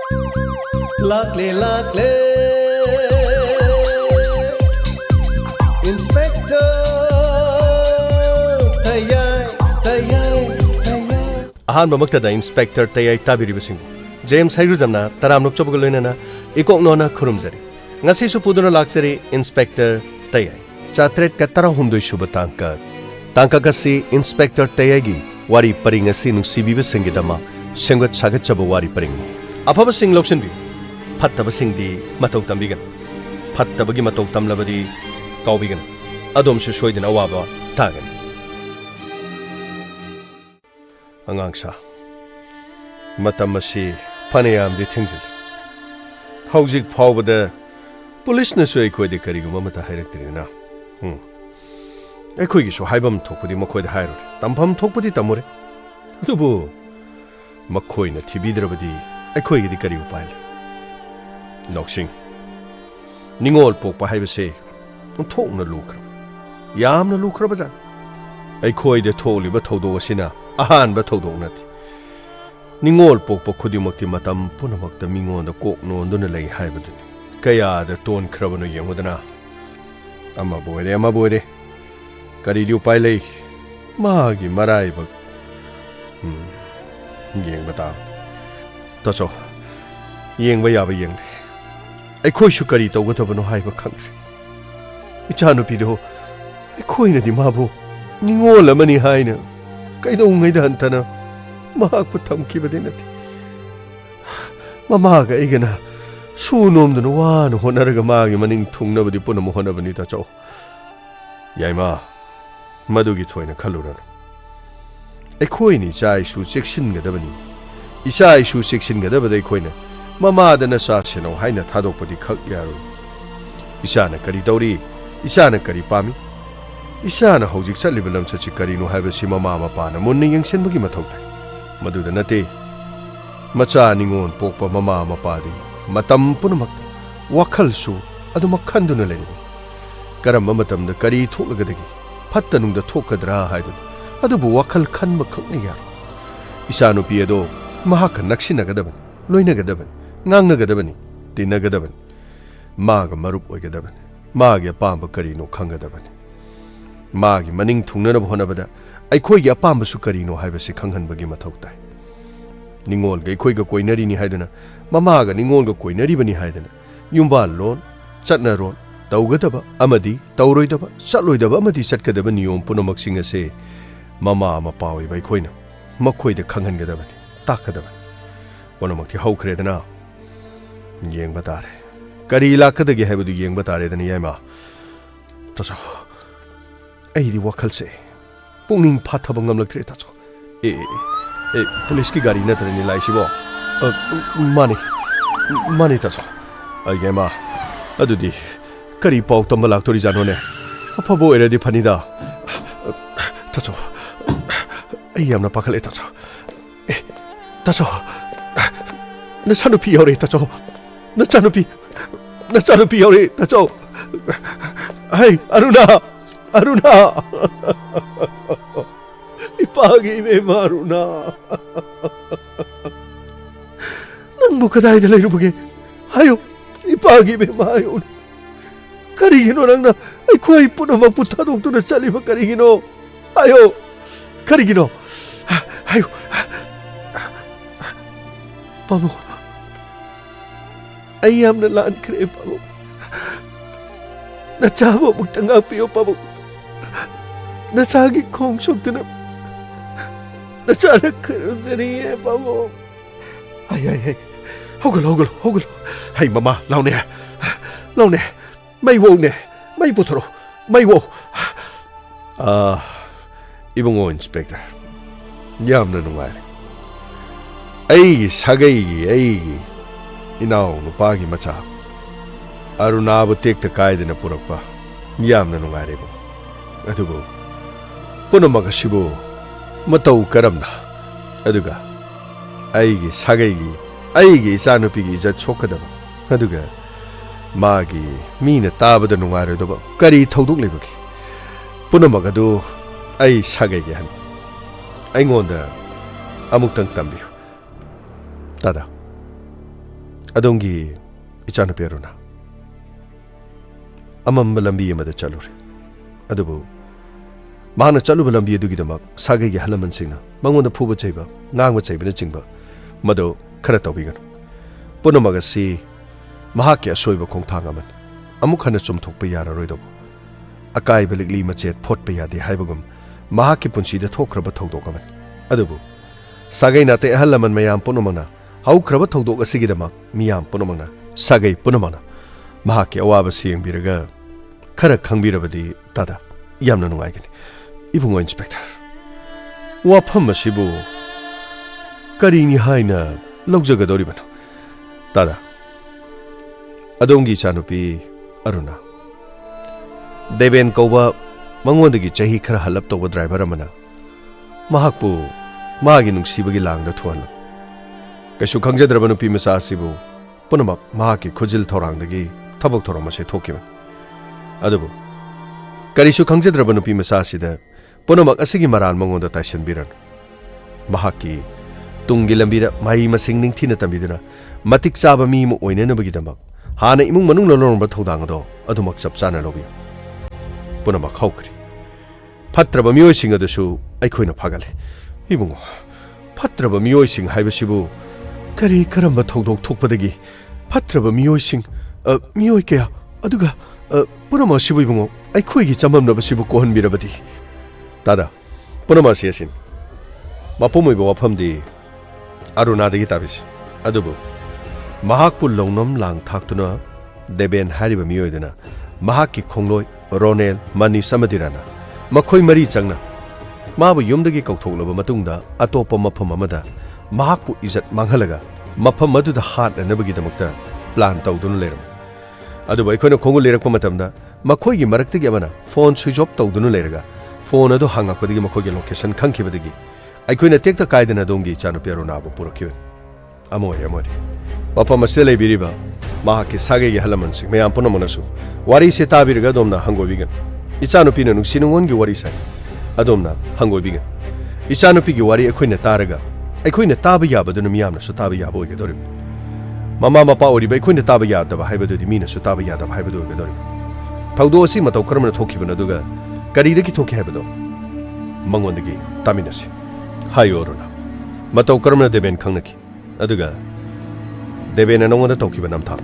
Lakle lakle Inspector Tayai Tayai Tayai Ahan mamaktada Inspector Tayai tabiribusingu James Hairuzamna taramnok chobugaloinana ikoknona khurumzari ngasi su puduna laksari Inspector Tayai chatret katara hundoi shuba tangka kasi Inspector Tayai gi wari paring asi nungsibiba singidama sengwat chagachaba wari paring afaba sing lokshinbi fattaba singdi matau tambigan fattabagi matau tamlabadi kaubigan adomshu soidina awaba tagan angangsha matamasi panayamdi thingzil hauzik phawbada police na soi khoi kariguma mata hairaktrina ekhoi gi so haibam thokpudi makhoi da hairur tampham thokpudi tamore adubu makhoi na thibidrabadi ekhoi gi kari upai noksing ningol pokpa haibase thokna lukra yamna lukra bajan ekhoi de tholiba thodo asina ahan ba thodo nati ningol pokpa khudimakti matam punamakta mingonda kokno nduna lei haibaduni kaya da ton khrabano yengudana ama boire kari di upai lei magi marai ba yeng bata taso yeng ba yaba yeng ekhoi shu kari tawgathabano haiba khangse ichanu pido ekhoi na di mabu ningol amani haina kaido ngai da hantana mahak putam kibade nati mama ga igana su nomduna wana honaraga magi maning thungnabadi punam honabani ta chaw yaima madugi thoina khalurana ekhoi ni chai su section gadabani isai su section gadabadai khoina mama dana sa cheno haina thadokpadi khak yaru isana kari dawri isana kari pami isana hojik chaliba lamchachi kari no haiba si mama mapana munning yengsenbagi mathautai maduda nate macha ningon pokpa mama mapadi matam punamak wakhal su aduma khanduna leni karamba matamda kari thoklagadagi fattanungda thokadra haidu adubu wakhal khanma khakne yar isanu piedo mahaka nakshinagadaban loinagadaban ngangnagadaban tinagadaban maga marup oigadaban magi apamba karino khangadaban magi maning thungnana honabada aikhoi gi apamba su karino haibase khanghanbagi mathautai ningol ga aikhoi ga koinari ni haidana mama ga ningol ga koinari bani haidana yumba lon chatna ron taugadaba amadi tauroidaba chatloidaba amadi chatkadaba niyom punamak singa se mama ama pawi bai khoina makhoi de khanghangadabani takadaba punamak thi haukhredana yeng batare kari lakadagi haibadu yeng batare dani yama taso ai di wakhal se pungning phathaba ngamlaktre tacho police ki gari na trani laisibo mani tacho ayema adudi kari pau tamba laktori janone afabo eredi phanida tacho ayamna pakhale tacho tacho na sanupi yore tacho na sanupi yore tacho hey aruna ipagi me maruna nang bukadai de leirubuge hayo ipagi me mayo karigino nangna aikhoi punamak puthadokuna chaliba karigino hayo karigino hayo pamu ayamna lan kre pamu na chabo muktanga piyo pamu na sagi khong choktuna na chana karundani e pamu ay hogol hay mama laune mai wo ne mai puthoro mai wo ibungo inspector yamna nungai ai sagai ai inaw no pagi macha aruna bu tekta kaidena purakpa yamna nungai rebo adugo punamak sibu matau karamna aduga aigi sagai aigi isanupi gi ja chokadaba aduga magi mina tabada nungare doba kari thoduk lebagi punamak adu ai sagai gi han aingonda amuktang tambiu tada adongi ichana peruna amam lambi amada chalure adubu mana chaluba lambi adugidamak sagai gi halaman singna mangonda phuba chaiba ngangba chaibina chingba mado khara tawbigan punamagasi mahakya soiba khongthang aman amuk hana chumthokpa yara roidob akai belikli machet photpa yade haibagum mahakki punsida thokraba thogdokaman adubu sagai na te halaman mayam punamana haukraba thogdok asigidamak miyam punamana sagai punamana mahakki awaba sengbiraga khara khangbirabadi tada yamna nungaigani ibungo inspector wafam asibu karini haina logjagadoribana tada adongi chanupi aruna deben koba mangondagi chahi khara halap toba driver amana mahakpu magi nungsibagi langda thuan kaishu khangjadraba nupi masa asibu punamak mahaki khujil thorangdagi thabok thorama se thokiba adubu karishu khangjadraba nupi masa asida punamak asigi maran mangonda taishan biran mahaki tungi lambida mai masing ningthina tambiduna matik chaba mi mu oinenabagi damak hana imung manung lolorba thodang ado adumak chapchana lobi punamak khawkri phatraba miyoi sing adusu aikhoina phagale ibungo phatraba miyoi sing haibasibu kari karamba thodok thokpadagi phatraba miyoi sing miyoi kya aduga punama sibu ibungo aikhoigi chamamnaba sibu kohanbirabadi tada punama siasin mapumoiba wafamdi arunadagi tabis adubu mahakpu longnam lang thaktuna deben hariba miyoidana mahakki khongloi ronel mani samadirana makhoi mari changna mabu yumdagi kauthoklaba matungda atopa mafam amada mahakpu izat manghalaga mafam aduda hatnanabagi damakta plan tawduna leram adubu aikhoina khongul lerakpa matamda makhoigi maraktagi amana phone switch off tawduna leraga phone adu hangakpadagi makhoigi location khangkhibadagi aikhoina tekta kaidana dongi chanu peronabu purakhiben amoi wafam asile leibiriba mahakki sagegi halamansing mayam punamanasu wari se tabirga domna hangobigan ichanupina nungsinungongi wari sai adomna hangobigan ichanupigi wari aikhoina taraga aikhoina taba yabaduna miyamna su taba yaba oigadorim mama mapa oriba aikhoina taba yadaba haibadudi mina su taba yadaba haibadu oigadorim thawdo asi matau karamna thokibana duga karidagi thoki haibado mangondagi taminasi hayoruna matau karamna deben khangnaki aduga deben anongoda tokiba namtha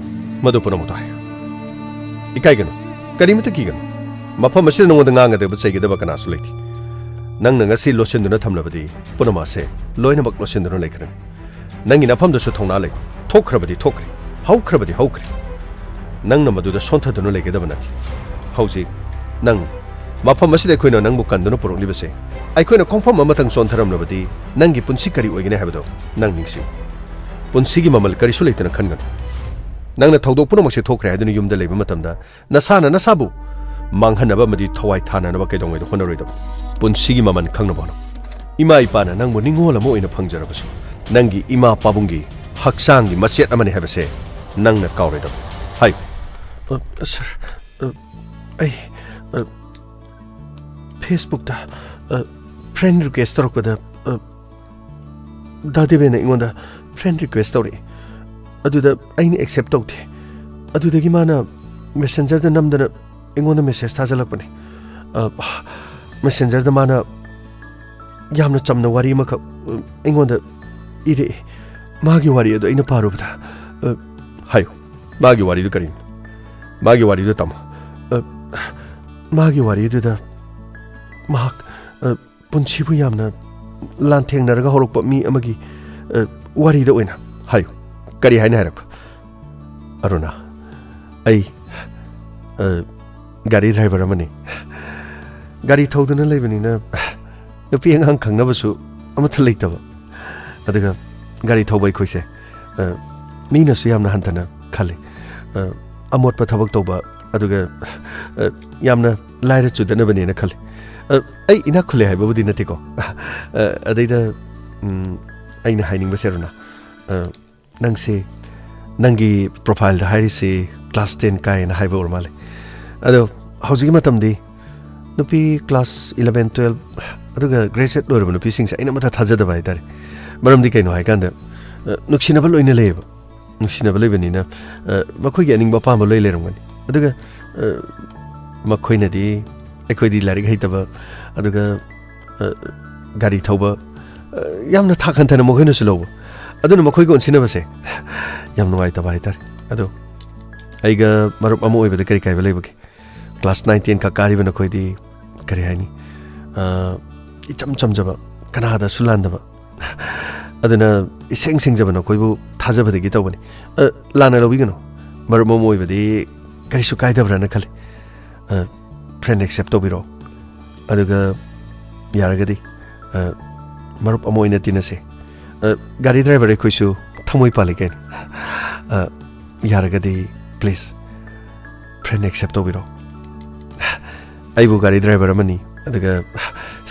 madu punamutai ikaigano karimata kigano mafam asida nongoda ngangadaba chaigedaba kana su leiti nangna ngasi losenduna thamlabadi punamase loinamak losenduna leikran nangi nafamda su thongna lei thokrabadi thokri haukrabadi haukri nangna maduda sonthaduna leigedaba nati hauji nang mafam asida koina nangbu kanduna poroklibase aikhoina khongfam amatang sontharamnabadi nangi punsi kari oigene habado nang ningsi punsigi mamal karisu leitana khangan nangna thawdok punamakse thokre haduna yumda leiba matamda nasana nasabu manghanaba madi thawai thananaba kaidongwai do honaroidaba punsigi maman khangnabano ima ipana nangmo ningola mo ina phangjarabasu nangi ima pabungi haksangi machet amani habase nangna kawredaba hai sir ai Facebook da friend request torokpada dadebena ingonda friend request tori aduda aini accept tawte adudagi mana messenger da namdana ingonda message thajalakpani messenger da mana yamna chamna wari maka ingonda ire magi wari adu ina parubda hayo magi wari du karin magi wari du tam magi wari du da mahak punchibu yamna lanthengnaga horokpa mi amagi wari da oina hayo kari haina harak aruna ai gari driver amani gari thoduna leibani na nupi angang khangnabasu amatha leitaba adaga gari thobai khoise mina su yamna hantana khale amot pa thabak toba aduga yamna laira chudana bani na khale ai ina khule hai babudi natiko adaida aina haining baseruna nangse nangi profile da hairi se class 10 kai na haiba urmale ado hauji matamdi nupi class 11 12 aduga graduate lorba nupi singsa ina mata thajada bai tare maramdi kaino hai kanda nuksinaba loina leba ꯅꯨꯡꯁꯤꯅꯕ ꯂꯩꯕꯅꯤꯅ ꯃꯈꯣꯏꯒꯤ ꯑꯅꯤꯡꯕ ꯑꯄꯥꯝꯕ ꯂꯣꯏ ꯂꯩꯔꯝꯒꯅꯤ ꯑꯗꯨꯒ ꯃꯈꯣꯏꯅꯗꯤ ꯑꯩꯈꯣꯏꯗꯤ ꯂꯥꯏꯔꯤꯛ ꯍꯩꯇꯕ ꯑꯗꯨꯒ ꯒꯥꯔꯤ ꯊꯧꯕ ꯌꯥꯝꯅ ꯊꯥꯛ ꯍꯟꯊꯅ ꯃꯈꯣꯏꯅꯁꯨ ꯂꯧꯕ ꯑꯗꯨꯅ ꯃꯈꯣꯏꯒ ꯑꯣꯟꯁꯤꯟꯅꯕꯁꯦ ꯌꯥꯝ ꯅꯨꯡꯉꯥꯏꯇꯕ ꯍꯥꯏꯇꯥꯔꯦ ꯑꯗꯣ ꯑꯩꯒ ꯃꯔꯨꯞ ꯑꯃ ꯑꯣꯏꯕꯗ ꯀꯔꯤ ꯀꯥꯏꯕ ꯂꯩꯕꯒꯦ ꯀ꯭ꯂꯥꯁ 9 10 ꯈꯛ ꯀꯥꯔꯤꯕ ꯅꯈꯣꯏꯗꯤ ꯀꯔꯤ ꯍꯥꯏꯅꯤ ꯏꯆꯝ ꯆꯝꯖꯕ ꯀꯅꯥꯗꯁꯨ ꯂꯥꯟꯗꯕ ꯑꯗꯨꯅ ꯏꯁꯦꯡ ꯁꯦꯡꯖꯕ ꯅꯈꯣꯏꯕꯨ ꯊꯥꯖꯕꯗꯒꯤ ꯇꯧꯕꯅꯤ ꯂꯥꯟꯅ ꯂꯧꯕꯤꯒꯅꯨ ꯃꯔꯨꯞ ꯑꯃ ꯑꯣꯏꯕꯗꯤ ꯀꯔꯤꯁꯨ ꯀꯥꯏꯗꯕ꯭ꯔꯥꯅ ꯈꯜꯂꯤ ꯐ꯭ꯔꯦꯟ ꯑꯦꯛꯁꯦꯞ ꯇꯧꯕꯤꯔꯣ ꯑꯗꯨꯒ ꯌꯥꯔꯒꯗꯤ ꯃꯔꯨꯞ ꯑꯃ ꯑꯣꯏꯅ ꯇꯤꯟꯅꯁꯦ ꯒꯥꯔꯤ ꯗ꯭ꯔꯥꯏꯚꯔ ꯑꯩꯈꯣꯏꯁꯨ ꯊꯃꯣꯏ ꯄꯥꯜꯂꯤ ꯀꯩꯅꯣ ꯌꯥꯔꯒꯗꯤ ꯄ꯭ꯂꯤꯖ ꯐ꯭ꯔꯦꯟ ꯑꯦꯛꯁꯦꯞ ꯇꯧꯕꯤꯔꯣ ꯑꯩꯕꯨ ꯒꯥꯔꯤ ꯗ꯭ꯔꯥꯏꯚꯔ ꯑꯃꯅꯤ ꯑꯗꯨꯒ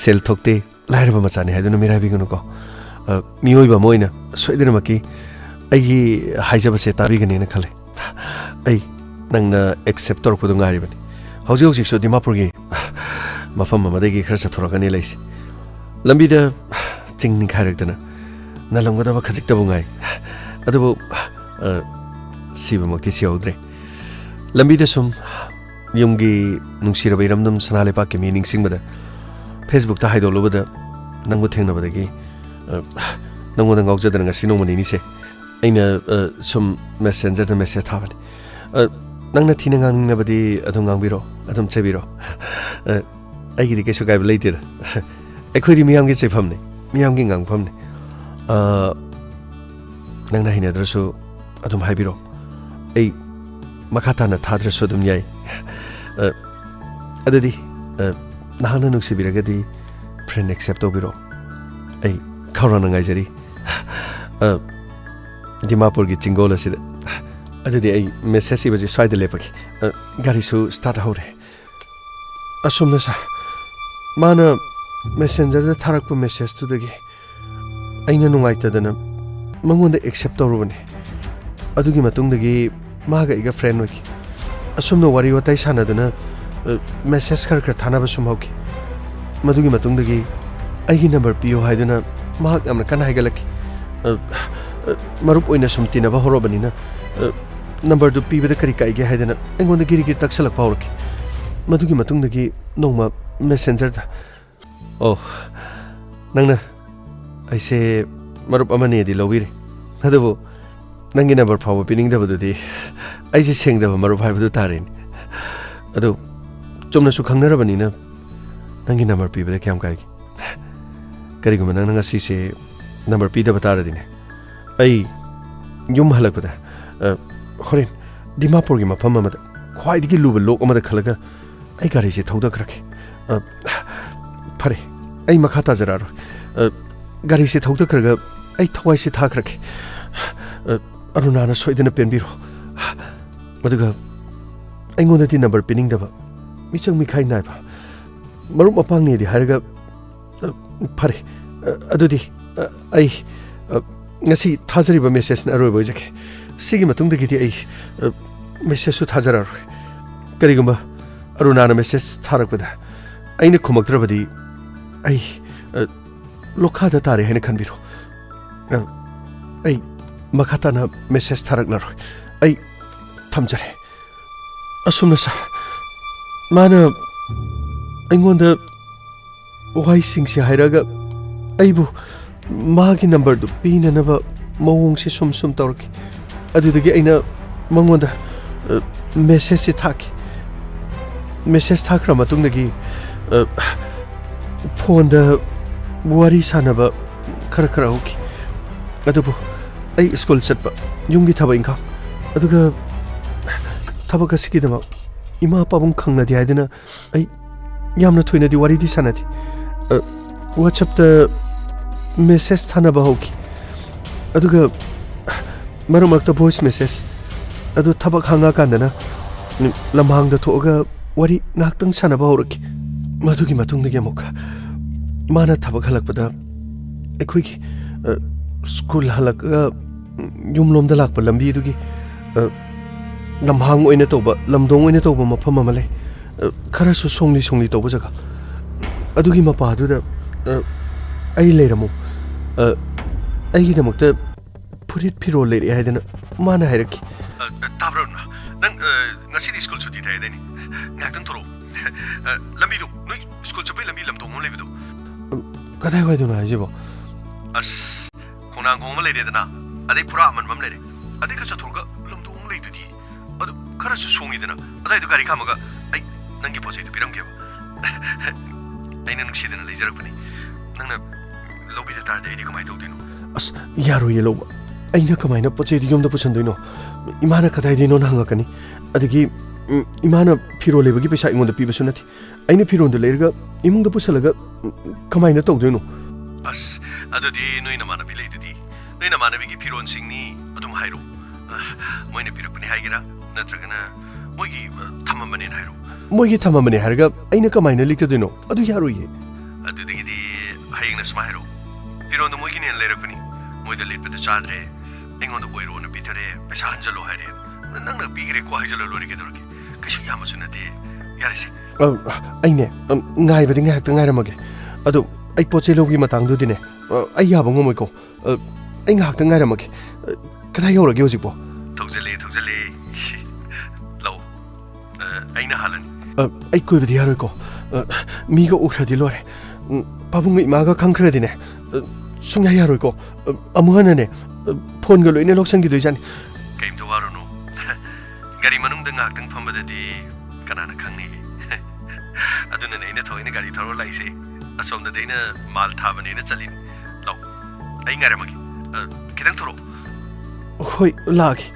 ꯁꯦꯜ ꯊꯣꯛꯇꯦ ꯂꯥꯏꯔꯕ ꯃꯆꯥꯅꯤ ꯍꯥꯏꯗꯨꯅ ꯃꯤꯔꯥꯏꯕꯤꯒꯅꯨꯀꯣ ꯃꯤꯑꯣꯏꯕ ꯑꯃ ꯑꯣꯏꯅ ꯁꯣꯏꯗꯅꯃꯛꯀꯤ ꯑꯩꯒꯤ ꯍꯥꯏꯖꯕꯁꯦ ꯇꯥꯕꯤꯒꯅꯦꯅ ꯈꯜꯂꯦ ꯑꯩ ꯅꯪꯅ ꯑꯦꯛꯁꯦꯞ ꯇꯧꯔꯛꯄꯗꯣ ꯉꯥꯏꯔꯤꯕꯅꯤ ꯍꯧꯖꯤꯛ ꯍꯧꯖꯤꯛꯁꯨ ꯗꯤꯃꯥꯄꯨꯔꯒꯤ ꯃꯐꯝ ꯑꯃꯗꯒꯤ ꯈꯔ ꯆꯠꯊꯣꯔꯛꯀꯅꯤ ꯂꯩꯁꯤ ꯂꯝꯕꯤꯗ ꯆꯤꯡ ꯅꯤꯡꯈꯥꯏꯔꯛꯇꯅ ꯅꯜꯂꯝꯒꯗꯕ ꯈꯖꯤꯛꯇꯕꯨ ꯉꯥꯏ ꯑꯗꯨꯕꯨ ꯁꯤꯕꯃꯛꯇꯤ ꯁꯤꯍꯧꯗ꯭ꯔꯦ ꯂꯝꯕꯤꯗ ꯁꯨꯝ ꯌꯨꯝꯒꯤ ꯅꯨꯡꯁꯤꯔꯕ ꯏꯔꯝꯗꯝ ꯁꯅꯥ ꯂꯩꯄꯥꯛꯀꯤ ꯃꯤ ꯅꯤꯡꯁꯤꯡꯕꯗ ꯐꯦꯁꯕꯨꯛꯇ ꯍꯥꯏꯗꯣꯛꯂꯨꯕꯗ ꯅꯪꯕꯨ ꯊꯦꯡꯅꯕꯗꯒꯤ ꯅꯪꯉꯣꯟꯗ ꯉꯥꯎꯖꯗꯅ ꯉꯁꯤ ꯅꯣꯡꯃ ꯅꯤꯅꯤꯁꯦ ꯑꯩꯅ ꯁꯨꯝ ꯃꯦꯁꯦꯟꯖꯔꯗ ꯃꯦꯁꯦꯖ ꯊꯥꯕꯅꯤ ꯅꯪꯅ ꯊꯤꯅ ꯉꯥꯡꯅꯤꯡꯉꯕꯗꯤ ꯑꯗꯨꯝ ꯉꯥꯡꯕꯤꯔꯣ ꯑꯗꯨꯝ ꯆꯩꯕꯤꯔꯣ ꯑꯩꯒꯤꯗꯤ ꯀꯩꯁꯨ ꯀꯥꯏꯕ ꯂꯩꯇꯦꯗ ꯑꯩꯈꯣꯏꯗꯤ ꯃꯤꯌꯥꯝꯒꯤ ꯆꯩꯐꯝꯅꯤ ꯃꯤꯌꯥꯝꯒꯤ ꯉꯥꯡꯐꯝꯅꯤ ꯅꯪꯅ ꯍꯩꯅꯗ꯭ꯔꯁꯨ ꯑꯗꯨꯝ ꯍꯥꯏꯕꯤꯔꯣ ꯑꯩ ꯃꯈꯥ ꯇꯥꯅ ꯊꯥꯗ꯭ꯔꯁꯨ ꯑꯗꯨꯝ ꯌꯥꯏ ꯑꯗꯨꯗꯤ ꯅꯍꯥꯛꯅ ꯅꯨꯡꯁꯤꯕꯤꯔꯒꯗꯤ ꯐ꯭ꯔꯦꯟ ꯑꯦꯛꯁꯦꯞ ꯇꯧꯕꯤꯔꯣ ꯑꯩ ꯈꯧꯔꯥꯡꯅ ꯉꯥꯏꯖꯔꯤ ꯗꯤꯃꯥꯄꯨꯔꯒꯤ ꯆꯤꯡꯒꯣꯜ ꯑꯁꯤꯗ ꯑꯗꯨꯗꯤ ꯑꯩ ꯃꯦꯁꯦꯖ ꯏꯕꯁꯤ ꯁ꯭ꯋꯥꯏꯗ ꯂꯦꯞꯄꯒꯦ ꯒꯥꯔꯤꯁꯨ ꯁ꯭ꯇꯥꯔꯠ ꯍꯧꯔꯦ ꯑꯁꯨꯝꯅ ꯁꯥꯔ ꯃꯥꯅ ꯃꯦꯁꯦꯟꯖꯔꯗ ꯊꯥꯔꯛꯄ ꯃꯦꯁꯦꯖꯇꯨꯗꯒꯤ ꯑꯩꯅ ꯅꯨꯡꯉꯥꯏꯇꯗꯅ ꯃꯉꯣꯟꯗ ꯑꯦꯛꯁꯦꯞ ꯇꯧꯔꯨꯕꯅꯤ ꯑꯗꯨꯒꯤ ꯃꯇꯨꯡꯗꯒꯤ ꯃꯥꯒ ꯑꯩꯒ ꯐ꯭ꯔꯦꯟ ꯑꯣꯏꯈꯤ ꯑꯁꯨꯝꯅ ꯋꯥꯔꯤ ꯋꯥꯇꯥꯏ ꯁꯥꯟꯅꯗꯨꯅ ꯃꯦꯁꯦꯖ ꯈꯔ ꯈꯔ ꯊꯥꯅꯕ ꯁꯨꯝ ꯍꯧꯈꯤ ꯃꯗꯨꯒꯤ ꯃꯇꯨꯡꯗꯒꯤ ꯑꯩꯒꯤ ꯅꯝꯕꯔ ꯄꯤꯌꯣ ꯍꯥꯏꯗꯨꯅ ꯃꯍꯥꯛ ꯌꯥꯝꯅ ꯀꯟꯅ ꯍꯥꯏꯒꯠꯂꯛꯈꯤ ꯃꯔꯨꯞ ꯑꯣꯏꯅ ꯁꯨꯝ ꯇꯤꯟꯅꯕ ꯍꯧꯔꯕꯅꯤꯅ ꯅꯝꯕꯔꯗꯨ ꯄꯤꯕꯗ ꯀꯔꯤ ꯀꯥꯏꯒꯦ ꯍꯥꯏꯗꯅ ꯑꯩꯉꯣꯟꯗ ꯒꯤꯔꯤ ꯒꯤꯔꯤ ꯇꯛꯁꯜꯂꯛꯄ ꯍꯧꯔꯛꯈꯤ ꯃꯗꯨꯒꯤ ꯃꯇꯨꯡꯗꯒꯤ ꯅꯣꯡꯃ ꯃꯦꯁꯦꯟꯖꯔꯗ ꯑꯣ ꯅꯪꯅ ꯑꯩꯁꯦ ꯃꯔꯨꯞ ꯑꯃꯅꯦꯗꯤ ꯂꯧꯕꯤꯔꯦ ꯑꯗꯨꯕꯨ ꯅꯪꯒꯤ ꯅꯝꯕꯔ ꯐꯥꯎꯕ ꯄꯤꯅꯤꯡꯗꯕꯗꯨꯗꯤ ꯑꯩꯁꯦ ꯁꯦꯡꯗꯕ ꯃꯔꯨꯞ ꯍꯥꯏꯕꯗꯨ ꯇꯥꯔꯦꯅꯦ ꯑꯗꯨ ꯆꯨꯝꯅꯁꯨ ꯈꯪꯅꯔꯕꯅꯤꯅ ꯅꯪꯒꯤ ꯅꯝꯕꯔ ꯄꯤꯕꯗ ꯀꯌꯥꯝ ꯀꯥꯏꯒꯦ ꯀꯔꯤꯒꯨꯝꯕ ꯅꯪꯅ ꯉꯁꯤꯁꯦ ꯅꯝꯕꯔ ꯄꯤꯗꯕ ꯇꯥꯔꯗꯤꯅꯦ ꯑꯩ ꯌꯨꯝ ꯍꯜꯂꯛꯄꯗ ꯍꯣꯔꯦꯟ ꯗꯤꯃꯥꯄꯨꯔꯒꯤ ꯃꯐꯝ ꯑꯃꯗ ꯈ꯭ꯋꯥꯏꯗꯒꯤ ꯂꯨꯕ ꯂꯣꯛ ꯑꯃꯗ ꯈꯜꯂꯒ ꯑꯩ ꯒꯥꯔꯤꯁꯦ ꯊꯧꯗꯈ꯭ꯔꯒꯦ ꯐꯔꯦ ꯑꯩ ꯃꯈꯥ ꯇꯥꯖꯔꯛꯑꯔꯣꯏ ꯒꯥꯔꯤꯁꯦ ꯊꯧꯗꯈ꯭ꯔꯒ ꯑꯩ ꯊꯋꯥꯏꯁꯦ ꯊꯥꯈ꯭ꯔꯒꯦ ꯑꯔꯨꯅꯥꯅ ꯁꯣꯏꯗꯅ ꯄꯦꯟꯕꯤꯔꯣ ꯑꯗꯨꯒ ꯑꯩꯉꯣꯟꯗꯗꯤ ꯅꯝꯕꯔ ꯄꯤꯅꯤꯡꯗꯕ ꯃꯤꯆꯪ ꯃꯤꯈꯥꯏ ꯅꯥꯏꯕ ꯃꯔꯨꯞ ꯃꯄꯥꯡꯅꯦꯗꯤ ꯍꯥꯏꯔꯒ ꯐꯔꯦ ꯑꯗꯨꯗꯤ ꯑꯩ ngasi thazariba message na aroiba jake sigi matungdagidi ai message su thazararoi karigumba arunana message tharakpada aina khumakdrabadi ai lokhada tare haina khanbiro ai makhatana message tharaklaroi ai thamjare asumna sa mana aingonda wai singsi hairaga aibu magi number du pina naba mawong si sum tawrki adudagi aina mangonda message si thaki message thakra matungdagi phone da wari sanaba khara hoki adubu ai school chatba yumgi thaba inka aduga thaba kasiki dama ima pabung khangna di haidana ai yamna thoina di wari di sanati whatsapp da message thanaba hoki aduga marumakta voice message adu thabak hanga kandana lamhang da thoga wari ngaktang sanaba horaki madugi matungdagi amuka mana thabak halakpada ekhoigi school halaka yumlomda lakpa lambi dugi lamhang oina toba lamdong oina toba mafam amale khara su songli toba jaga adugi mapa adu da ai leiramu ai da mukta furit phiro le ri haidana mana hairaki tabro nang ngasi di school chuti dai dani ngak tang thoro lambi du noi school chapai lambi lam thong le bidu kadai wai du na jibo as khonang khong ma le de dana adai pura man mam le de adai ka chathurga lam thong le du di adu khara su songi dana adai du gari khamaga ai nangi posai du piram ge ai nang si dana le jarak pani nang na lobi da tar de di kamai do dino as yaro ye lo aina kamai na poche di yom da pusan doino imana kadai dino na hanga kani adagi imana phiro lebagi pesa ingon da pibasu nati aina phiro ndo lerga imung da pusalaga kamai na to doino as adodi noi na mana bilai dudi noi na mana bigi phiron singni adum hairo moina pirakpani haigira natragana moigi thamamane hairo moigi thamamane harga aina kamai na likta doino adu yaro ye adudigi di haingna sma hairo phiron do moigi ne lerakpani moida lepda chadre ingon da boiro na bitare pesa hanjalo haire nang na bigre ko hajalo lori ke dorke kashi yamasu na de yarese aine ngai badi ngai ta ngai ramage adu ai poche logi matang du dine ai yaba ngomoi ko ai ngak ta ngai ramage kada yora ge hojikpo thogzale lo aina halan ai koi badi yaroi ko mi ga ukhradi lore babung mi ma ga khangkhra dine sungya yaroi ko amuhana ne phone ga loine loksan gi doisan kaim to waro no gari manung da ngak tang phamba da di kanana khangni aduna ne ina thoine gari tharo laise asom da deina mal thabane na chalin lo ai ngare magi kidang thoro hoi lagi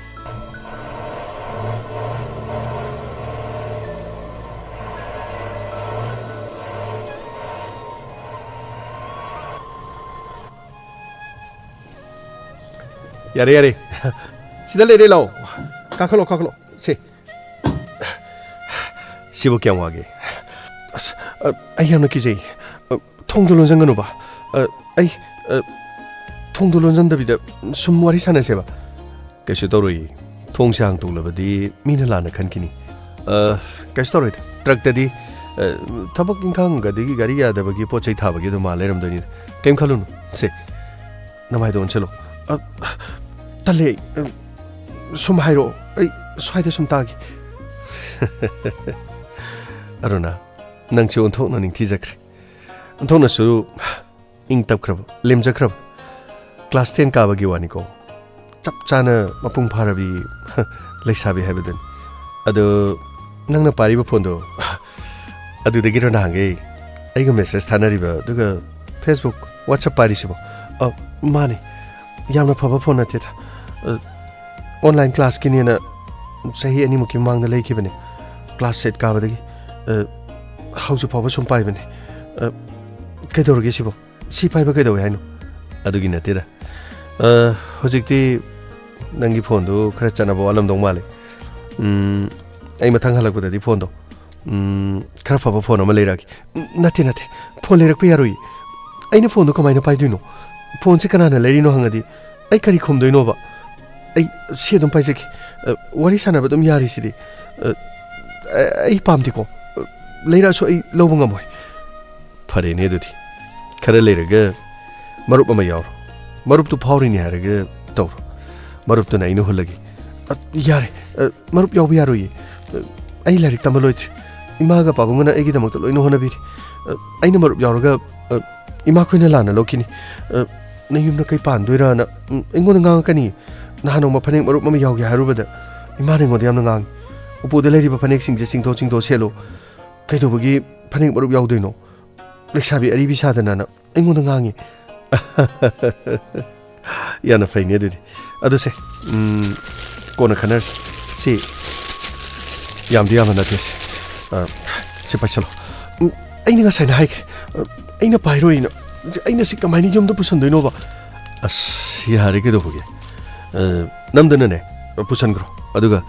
yare sida le re lao kakalo se sibo kyang wage ai yamna ki jei thongdolon jang ba ai thongdolon jang da bi da sum wari sana se ba kashi toroi thongsang tulabadi mina lana khankini kashi toroi truck da di thabak ingkhang ga digi gari ya da bagi pochai thabagi do ma leram doni kem khalun se namai don chelo tale sum hairo ai swaida sum tagi aruna nang chi onthok na ning thi jakre onthok na su ing tap krab lem jakrab class 10 ka bagi wani ko chap chana mapung pharabi leisabi habedan ado nang na pari ba phone do adu de giro na hange ai ga message thanari ba duga facebook whatsapp pari sibo mane yamna phaba phone ate tha online class kini na sahi ani muki mang na leiki bane class set ka badagi hauju phaba sum pai bane kaidor ge sibo si pai ba kaidor haino adugi na te da hojikti nangi phone do khara chana bo alam dong male ai mathang halak ba di phone do khara phaba phone ma leiraki nate phone leirak pa yaroi aina phone do kamai na pai duino phone se kana na leiri no hangadi ai kari khom doino ba ai si dum pai jeki wari sana ba dum yari sidi ai pamti ko leira so ai lobung amoi phare ne dudi khara leiraga marup ama yaw marup tu phawri ni haraga taw marup tu nai no holagi yare marup yaw bi yaroi ai larik tamaloi ima ga pabungna ai gi damak to loino hona bi ai na marup yawraga ima khoina lana lokini na yumna kai pan doira na engona ngang kani na hanu ma phanek marup ma yaw gi harubada ima ne ngod yamna ngang upu de leri ba phanek sing je singtho selo kai do bagi phanek marup yaw doino leksabi ari bi sadana na engona ngangi yana faine de adu se kona khanar si yam dia mana tes se pachalo aina nga sai na haik aina pairoi na aina si kamani yom do pusan doino ba as yari ke do hoge namdana ne pusan gro aduga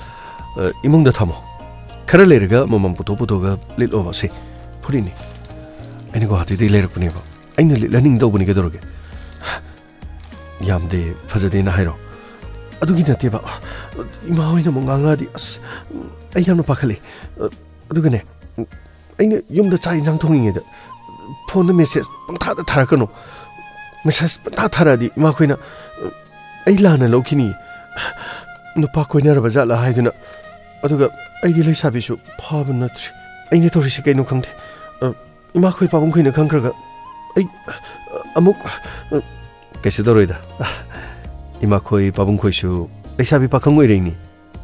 imung da thamo khara lerga momam puto ga lilo ba se purini aina go hati de lerak puni ba aina learning do buni ke doroge yam de phajade na hairo adugi na te ba ima hoina monganga di as ayam na pakhale aduga ne aina yum da chai jang thongi da phone message pangtha da tharakano message pangtha tharadi ima khoina ai lana lokini nupa koinara bazala haiduna aduga aidi leisabi su phaba natri aini thorisi kaino khangde ima khoi pabung khoina khangkraga ai amuk kaise doroida ima khoi pabung khoi su leisabi pakhang oi reini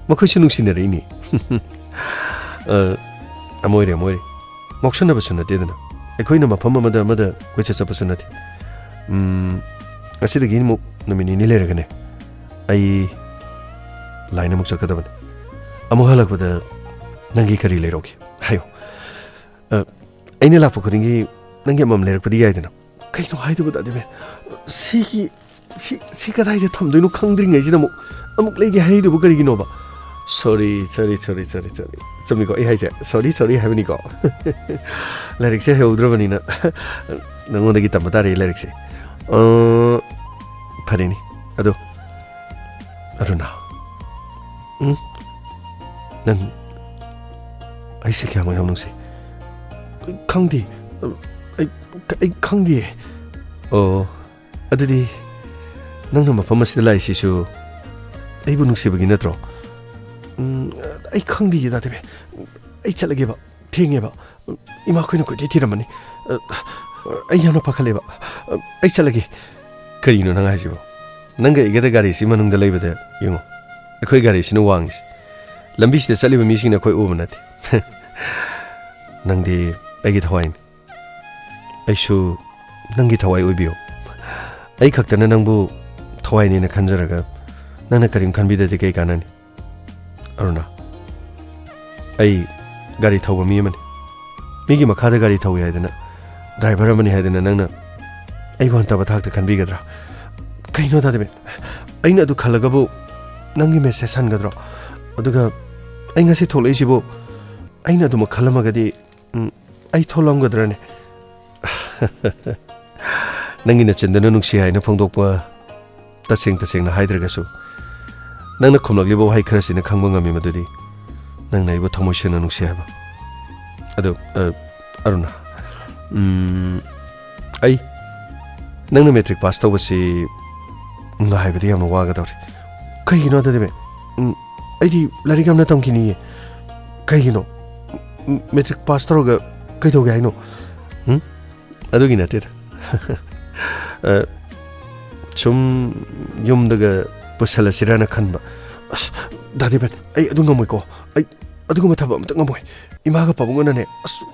makhoi su nungsina reini amoire moksana basuna dedana akoina mafam amada koicha chapasuna thi asidagi mu numini ni leragane ai laina muk chakadaban amu halakbada nangi kari leroki hayo aina lapu khudingi nangi mam lerakpadi yaidana kaino haidubada debe si kadai de thamdoinu khangdring ngai mu amuk legi haidubu karigino ba sorry chumi ko ai haise sorry habini ko lyric se heudrobani na nangodagi tamatari lyric se 파리니 아도 아루나 난 아이스키 한번 형능세 강디 아이 강디 아들이 낭나 마파마시드 라이시슈 아이부 능세버기 너트로 아이 강디 다데베 아이 잘라게 봐 팅해 봐 이마코는 거 디티라마니 아이 하나 파칼레 봐 아이 잘라게 Karino nang haisibo nanga igada gari si manung da leibada yungo akhoi gari sinu wangis lambi sida saliba mi singna khoi umanati nangdi agi thawain aishu nangi thawai oibio ai khaktana nangbu thawai ni na khanjaraga nana karim khanbida de kai kanani aruna ai gari thawa mi mani migi makhada gari thawi haidana driver mani haidana nangna ai bon taba thak ta khanbi gadra kaino da debe aina du khalagabu nangi message san gadra aduga ai ngasi tholai sibo aina du makhalama gadi ai tholam gadra ne nangi na chendana nungsi haina phongdokpa taseng na haidraga su nangna khomlagli bo hai kharasi na khangba ngami madudi nang naibo thamoisena nungsi haba adu aruna ai nangna metric pass tawasi nga haibadi yamna waga dawri kaigino debe aidi larigam na tamkini kaigino metric pass taroga kaidoge haino adugi na teta chum yumdaga pusala sirana khanba dadi ben ai adunga moiko ai aduga mathaba amta ngamoi imaga pabungana ne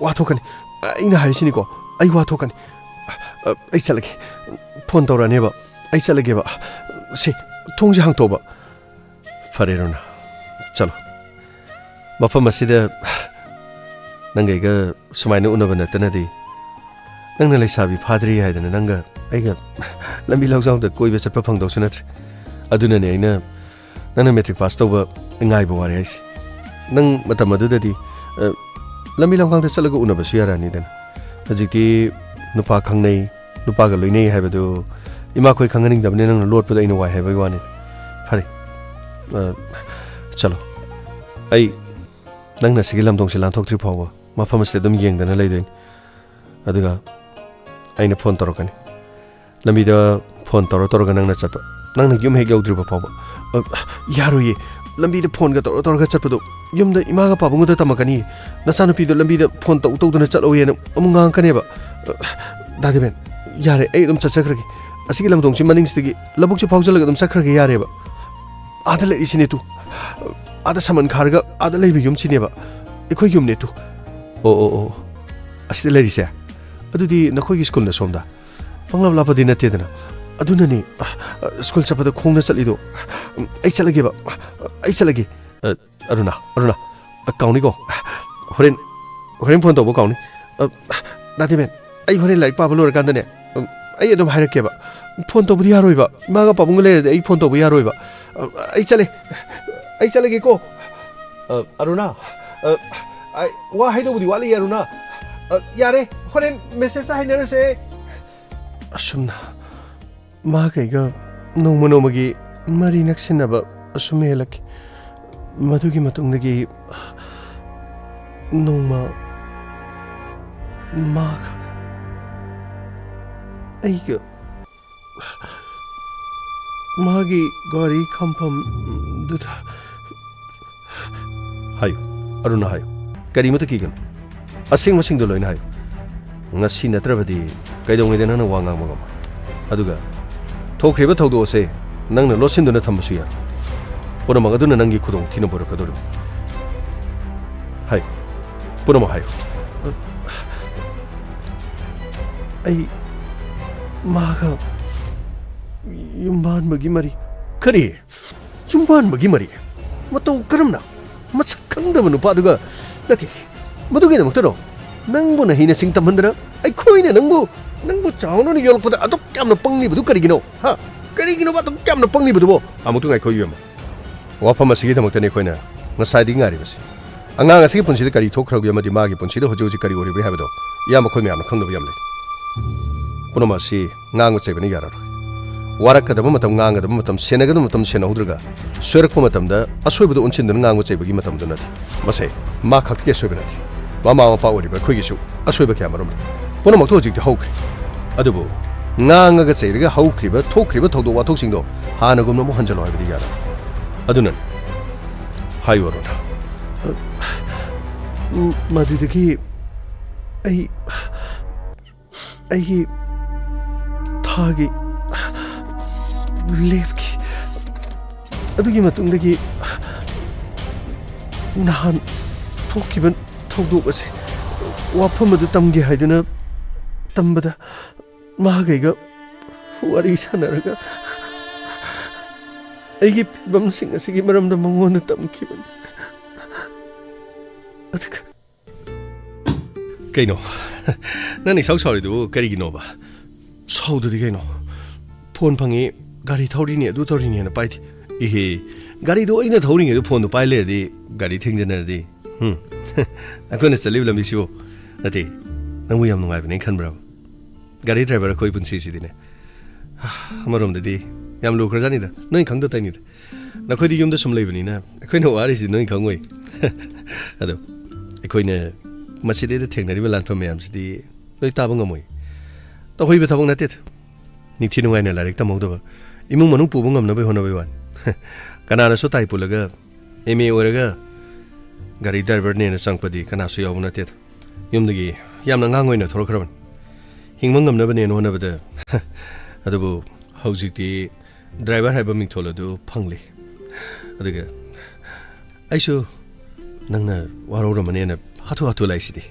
wathokani aina harisini ko ai wathokani ai chalage phone tawrane ba ai chalage ba se thongje hangto ba farerona chalo mafam asida nangai ga sumaina unabana tanadi nangna leisabi phadri haidana nanga aiga lambi lawjang da koiba chatpa phangdo sunatri aduna ne aina nangna metric pass tawba ngai ba wari aisi nang matam adudadi lambi lawjang da chalaga unaba su yarani dan hajiki nupa khangnei nupa ga loinei haibadu ima khoi khanganing dabne nang lot pada ina wai haibai wani phari chalo ai nangna sigilam dongse lanthok tri phawa mafam se dum yengdana leidoin aduga aina phone torokani lambi da phone toroga nangna chatpa nangna yum he gaudri ba phawa yaroye lambi da phone ga toroga chatpado yumda ima ga pabungu da tamakani nasanu pi do lambi da phone tawduna chatlo yena amungang kaneba dadiben yare ai dum chachakragi asigi lamdong si maning stigi labuk chi phawjalaga dum sakragi yare ba ada le isine tu ada saman kharga ada leibi yum chine ba ekhoi yum ne tu o asida le rise adudi nakhoi gi school na somda panglab lapa dina tedana aduna ni school chapada khongna chalido ai chalage ba ai chalage aruna kauni ko horen phone to bo kauni dadiben ai hore lai pa bolo kan ne ai adum hairake ba phone to budi yaroi ba maga pabung le ai phone to bu yaroi ba ai chale ge ko aruna ai wa haido budi wali aruna yare hore message hainere se asumna maga ga nongmo gi mari naksina ba asume laki madugi matungdagi nongma maga aiga मागी गाड़ी खंफम दुधा हायो अरुणा हायो करीमत Keegan using मसिंग दो lion हायो ngasi natrabadi kaidongide nang wangang magam aduga thokriba thawdo se nang na losin duna thamsu ya pura magaduna nangi khudong thina bor ka dorum hai pura ma hayo ai maga yumban magi mari kari yumban magi mari mato karamna masak khangdaba nupa aduga nati madugi na maktaro nangbo na hina sing tamhandra ai khoine nangbo chawna ni yolpada aduk kamna pangni budu karigino ha karigino ba aduk kamna pangni budu bo amutu ngai khoyem wafam asigi damakta ne khoina ngasai di ngari basi angang asigi punsi de kari thokrag yama di magi punsi de hoji hoji kari ori be habdo yama khoi me amna khangdo yam le punama si ngang chai bani yara warak kadam matam ngang kadam matam senaga matam sena hudruga surak matam da asoi budu unchin de ngang chai bagi matam da nati masai ma khak ke soi banati mama mapa oriba khoigisu asoiba kya marom pona makto hojik de hokri adubu nganga ga cheiga hokriba thokriba thodo wa thoksing do hana gumna mo hanjalo habidi yara adunan haiwarona madidaki ai thagi lefki adugi matungdagi nahan thokkiban thokdok ase wafam adu tamge haiduna tambada magaiga wari sanaraga aigi pibam sing asigi maramda mangonda tamkiban aduga kaino nani sorry du karigino ba saududi kaino phone phangi gari thaurini adu thaurini na paiti ehe gari do aina thaurini adu phone do pai le di gari thengjanardi akona chalib lambi sibo nati nangmu yam nungai bane khanbra gari driver khoi punsi si dine amarom dadi yam lu khrajani da noi khangdo tai ni da na khoi di yum da sum lei bani na khoi no wari si noi khangoi ado khoi ne maside de thengnari ba lan pham yam si di noi ta bang amoi to hoi be thabang na tet ni thi nungai na larik tamau da imung manung pu bang am na bai hona bai wan kana na so tai pulaga MA oraga gari driver ne na changpadi kana su yaw na tet yumdagi yamna ngangoi na thorokraban hingmangam na bane no na bada adubu haujikti driver haiba ming thola du phangli aduga aisu nangna warora mane na hathu laisidi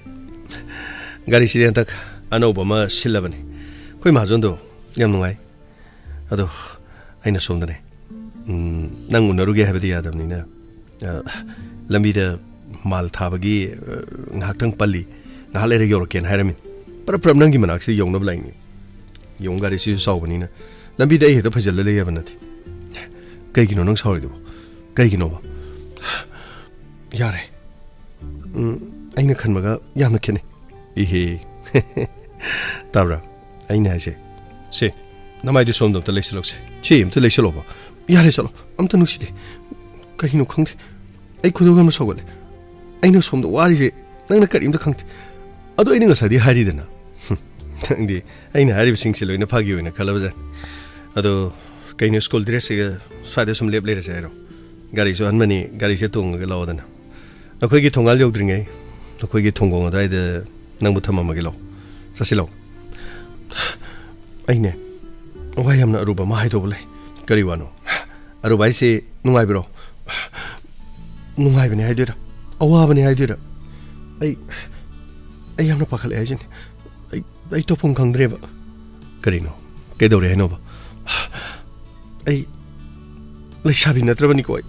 gari sidi tak anoba ma silabani koi ma jondo yam nungai adu aina somdane nang unaruge habadi yadamni na lambi da mal thabagi ngaktang palli ngale re yor ken haramin par pram nangi manak si yong na blaini yong gari si sawbani na lambi da he to phajal le yabanati kai gino nang sawri do kai gino ba yare aina khanmaga yamna khene ehe tabra aina se namai du somdom ta leisalokse chim ta leisalo ba yare chalo amta nukside kai gino khangde ai khudogam na sawgale aina somdo wari je nangna karim da khangte ado aina ngasadi hari dana nangdi aina hari sing se loina phagi hoina khalabaja ado kaino school dress ga swade sum lep le re jairo gari so anmani gari se tung ga lawdana nakhoi gi thongal yodringai nakhoi gi thongong adai de nangbu thamama gi law sasilo aine wayamna aruba ma haido bulai gari wano aruba ise nungai bro nungai bani haidira awa bani haidira ai amna pakhal ajin ai to phung khangdre ba karino ke dore heno ba ai lai sabi natrabani koi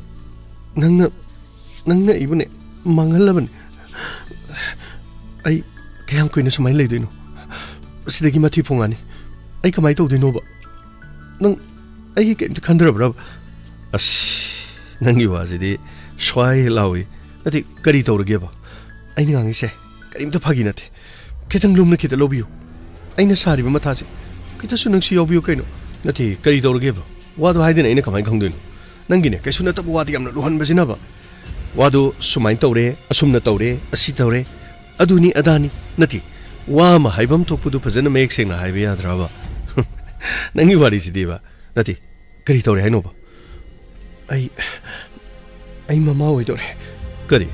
nangna ibune mangalabani ai kayam koina samai lei doino sidagi mathi phungani ai kamai to doino ba nang ai ke khandra bra as nangi wajidi swai lawi ati kari tawrage ba ai ni ngangi se karim to phagi nate ketang lumna kita lobiyo ai na sari ba matha se kita sunang si yobiyo kaino nati kari tawrage ba wadu haidina ina kamai khangdoino nangi ne kai sunata wadi amna luhan basina ba wadu sumai tawre asumna tawre asi tawre aduni adani nati wama haibam thokpudu phajana mek sengna haibe yadraba nangi wari sidiba nati Kari tore hai no ba? Ai mama oi tore. Kari.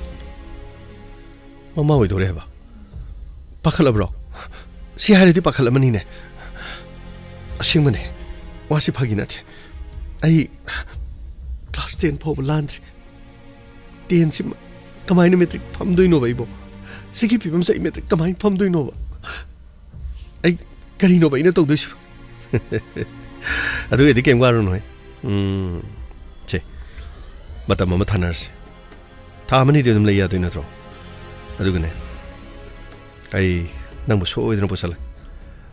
Mama oi tore ba. Pakhala bro. Si hai di pakhala mani ne. Asing mane. Wasi phagi na the. Ai class 10 pho landri. 10 si kamai metric pham doi no ba ibo. Sigi pibam sai metric kamai pham doi no ba. Ai kari no ba ina to doi. Adu edi kem garu no hai. Che. Mata mama thanars. Tha mani de dum lai ya doi na tro. Adu gane. Ai nang bo so oi na posala.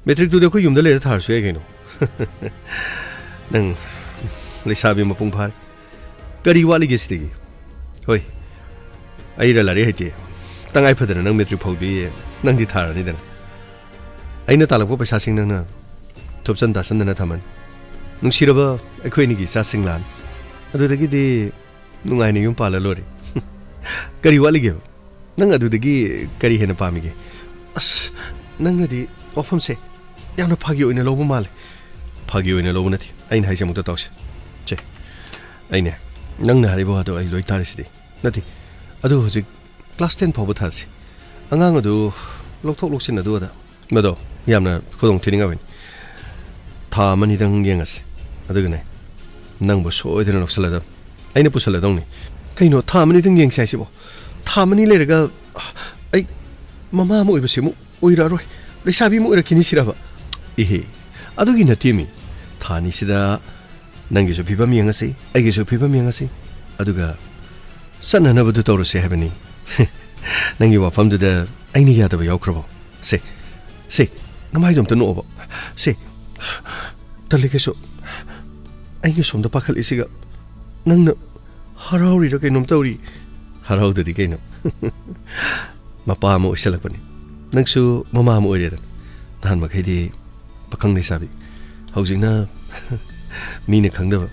Metric tu de ko yum de le thar su ye gaino. Nang Lisabi mapung phar. Kari wali ge sigi. Hoi. Ai ra la re hiti. Tangai phadana nang metric phau bi nang di thar ni dana. Aina talak ko paisa sing nang na. Thopsan dasan na thaman. Nung siraba akhoi ni gi sa sing lan. Adu dagi di nungai ni yum pala lori. Kari wali ge. Nang adu dagi kari hena pami ge. As nang adi ofam se. Yana phagi oina lobu mal. Phagi oina lobu nati. Aina haisa mukta tawse. Che. Aina nang na haribo ado ai loi tarisidi. Nati. Adu hojik class 10 phabu thari. Angang adu lokthok loksin adu ada. Mado yamna khodong thininga wen. Tha mani dang yengas. Adu gane. Nang bo so oidena loksala da. Aina pusala dong ni. Kaino tha mani dang yeng sai sibo. Tha mani lerega ai mama mo ibasimu oira roi. Lesabi mo ira kini siraba. Ehe. Adu gi na timi. Thani sida nangi so phibam yengasi. Ai so phibam yengasi. Aduga sanna na badu tawru se habani. Nangi wa famdu da aini ya da yaukrobo. Se namai dom to no ba. Se talike so aini som da pakhal isiga nangna harauri ro kainom tawri harau da di kaino. Mapa mo isalak pani. Nangsu mama mo ore da. Nan ma khaidi pakhang nei sabi. Haujina mine khangda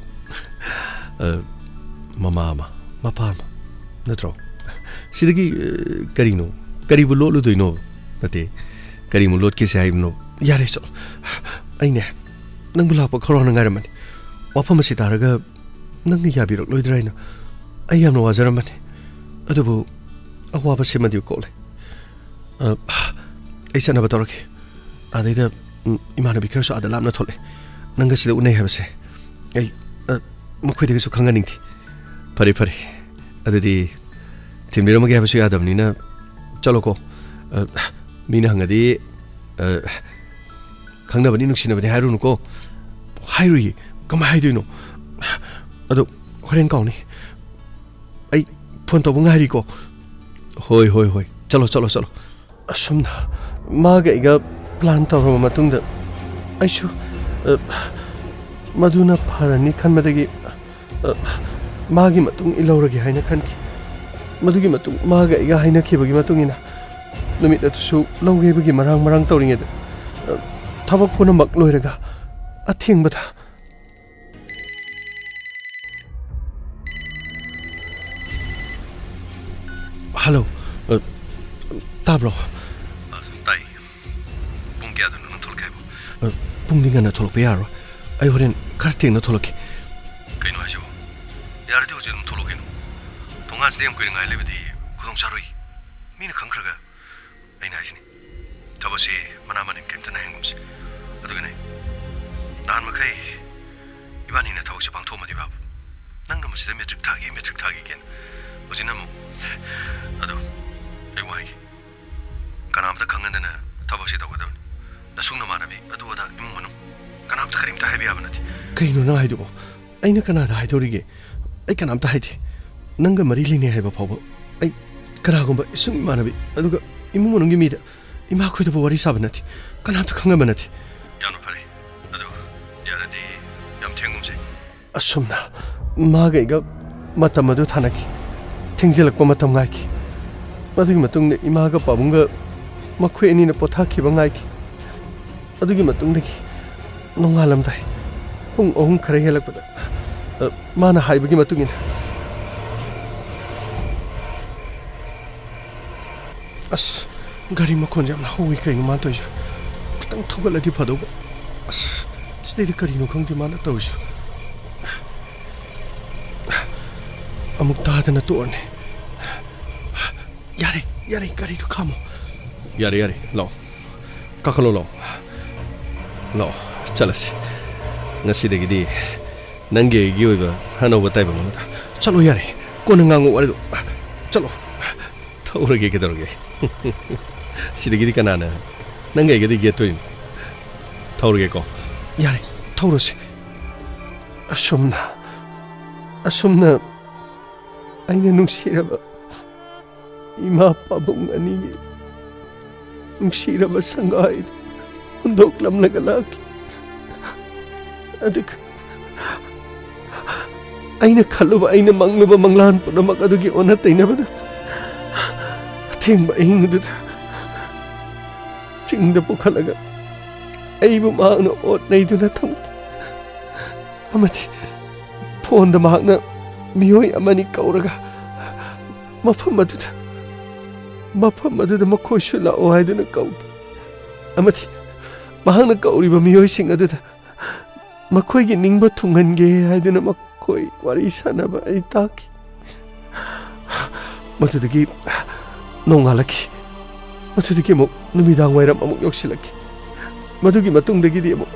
mama mapa natro. Sidagi karino karibu lo lu doino nate kari mu lot ke se haibno yare so aine nang bula pa khorona ngaraman wafam si taraga nang ni yabirok loidraina ayam no wazaraman adubu awa ba semadi kole aisa na batorake adaida imana bikar so adalam na thole nanga sida unai habse ai makhoi de su khanga ningthi pare adudi timiro mage habsu yadam ni na chalo ko mina hangadi khangna bani nuksina bani hairu nuko hairui kama haiduino adu horen kauni ai phone to bungai ko hoi chalo asumna maga iga plan tawra matungda aishu maduna pharani khanmadagi magi matung ilawragi haina khanki madugi matung maga iga haina khibagi matungina numit atusu lawgebagi marang tawringeda thabak phuna mak loiraga athing bata hello tablo tai pung kya danu tholkai bo pung dinga na tholpe yaro ai horen karting na tholoki kaino hajo yar de ujin tholokin tonga sdem ko ngai lebedi khudong charoi mina khangkhraga aina hasini tabasi manaman kem tana hengumsi adugane dan makai ibani na thawse pangtho madi bab nang na masida metric thagi gen ujinam ado ai wai kanam ta khangandana tabasi dawada na sungna manabi adu wada imum manu kanam ta karim ta habi abanati kaino na haidu aina kana da haidorige ai kanam ta haidi nanga mari lini haiba phawo ai karagumba isung manabi aduga imum manu gi mida ima khoida bo wari sabanati kanam ta khanga banati yanu pare adu yaradi yam thengumse asumna maga iga matam adu thanaki thengjelakpa matam ngaiki adugi matungna imaga pabunga makhoi ani na potha khiba ngaiki adugi matungdagi nongalam dai pung ohum khare helakpada mana haibagi matungina as gari makhon jam na howi kai no man toisu kitang thogaladi phado as stedi kari no khangdi mana toisu amuk tadana to'ne. Yare, gari to kamo. Yare, lo. Kakalo lo. Lo, chalas. Ngasidagi di nange giyoiba hanawa taiba mamata. Chalo yare, kona ngango warido. Chalo. Taurage kedaroge. Sidagi di kanana. Nange gedi getoin. Taurage ko. Yare, taurasi. Asumna aina nungsiraba ima pabung anigi nungsiraba sangai undok lam nagalaki aduk aina khaluba aina mangluba manglan punamak adugi ona tainabada thengba ingdu chingda pukhalaga aibu maangna ot naiduna tham amati phone da mahakna miyoi amani kauraga mafam aduda makhoisu la'o haiduna kau amati mahakna kauriba miyoi sing aduda makhoigi ningba thunghange haiduna makhoi wari sanaba ai taki madudagi nongalaki madudagi mo numidang wairam amuk yoksilaki madugi matungdagi di amuk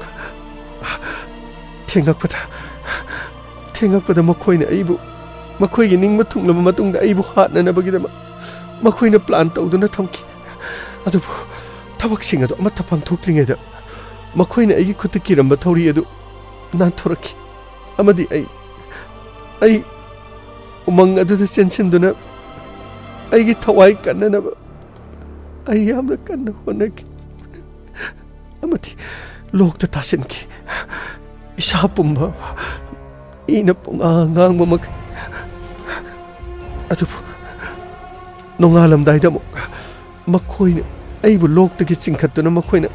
Tengakpada makhoina aibu makhoigi ningma thunglaba matungda aibu hatnanabagidama makhoina plan tawduna thamki adubu thabaksing adu amata pangthoktringeda makhoina aigi khutta kiramba thori adu nanthoraki amadi ai umang adu chenchinduna aigi thawai kannanaba ai yamna kanna honaki amati lokta tasinki isa pumba ina pungangang mamak adubu nongalam daida mo makhoina aibu loktagi chingkhatuna makhoina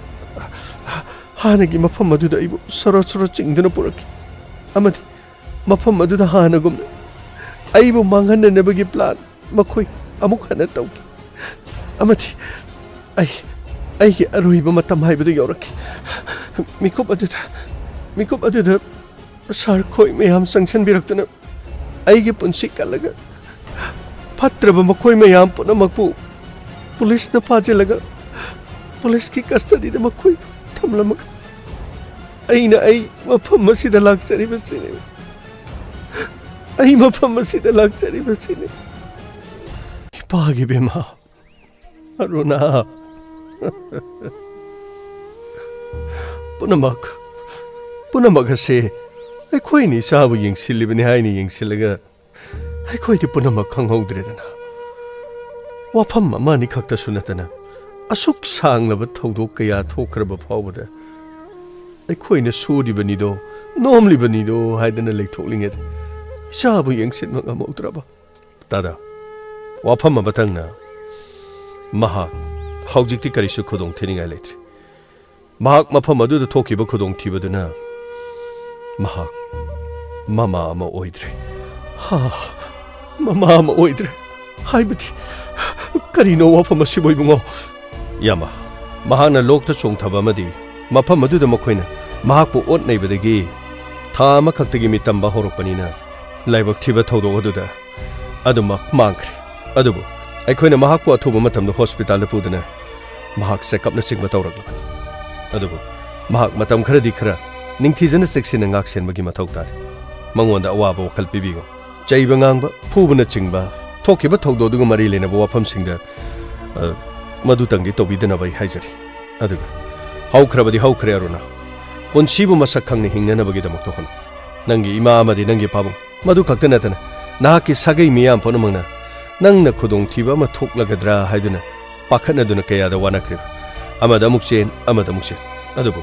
hanagi mafam aduda aibu soro chingduna puraki amadi mafam aduda hanagum aibu manghananabagi plan makhoi amuk hana tawki amadi ai aruiba matam haibadu yoraki mikop aduda sar khoi mayam sanction biraktuna aigi punsi kalaga phatraba makhoi mayam puna makpu police na phajelaga police ki custody da makhoi thamlamak aina ai mafam masida lakchari basine ai mafam masida lakchari basine pagi bema aruna punamak ase akhoi ni sabu yengsilibani haini yengsilaga akhoi di punamak khanghaudredana wafam amani khakta sunatana asuk sanglaba thodok kaya thokraba phawbada akhoi na suribani do nomlibani do haidana leithoklinge sabu yengsit mangamautraba tada wafam abatangna maha haujikti karisu khudong thiningai leitri mahak mafam aduda thokiba khudong thibaduna mahak mama ama oidre mama ama oidre haibati karino wafam asiboi bungo yama mahana lokta chongthaba amadi mafam aduda makhoina mahakpu ot naibadagi tha ama khaktagi mitamba horokpanina laibak thiba thodok aduda adumak mangkhre adubu aikoina mahakpu athuba matamda hospital da pudana mahak check-up na chingba tawraklabani adubu mahak matam kharadi khara ningthijana seksina ngak senbagi mathau tare mangonda awaba wakal pibigo chaiba ngangba phubana chingba thokiba thogdo duga mari lena bo wafam singda madu tangdi tobidana bai haijari aduga haukrabadi haukre aruna ponsibu masak khangni hingnana bagi damak to hon nangi ima amadi nangi pabung madu kaktana tana nahaki sagai miyam ponamangna nangna khudong thiba ma thoklagadra haiduna pakhana duna kayada wanakre amada mukchen adubu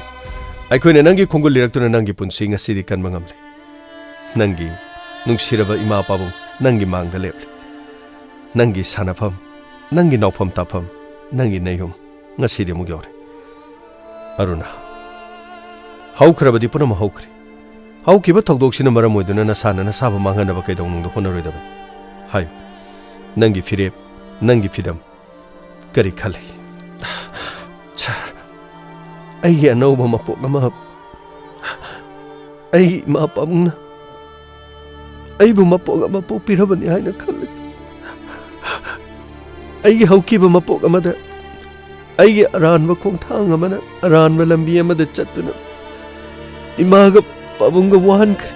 aikoina nangi khongul liraktuna nangi punsi ngasidi kan mangamle nangi nungsiraba ima pabung nangi mangda leple nangi sanafam nangi naupam tapam nangi nayum ngasidi mu gyore aruna haukrabadi punama haukri haukiba thogdoksina maram oiduna nasana nasaba manghanaba kaidonungdo honaroidaban hai nangi firep nangi fidam kari khale cha ai anauba mapok ama ai ma pamna ꯑꯩꯕꯨ ꯃꯄꯣꯛ ꯑꯃ ꯄꯣꯛꯄꯤꯔꯕꯅꯤ ꯍꯥꯏꯅ ꯈꯜꯂꯤ ꯑꯩꯒꯤ ꯍꯧꯈꯤꯕ ꯃꯄꯣꯛ ꯑꯃꯗ ꯑꯩꯒꯤ ꯑꯔꯥꯟꯕ ꯈꯣꯡꯊꯥꯡ ꯑꯃꯅ ꯑꯔꯥꯟꯕ ꯂꯝꯕꯤ ꯑꯃꯗ ꯆꯠꯇꯨꯅ ꯏꯃꯥꯒ ꯄꯥꯕꯨꯡꯒ ꯋꯥꯍꯟꯈ꯭ꯔꯦ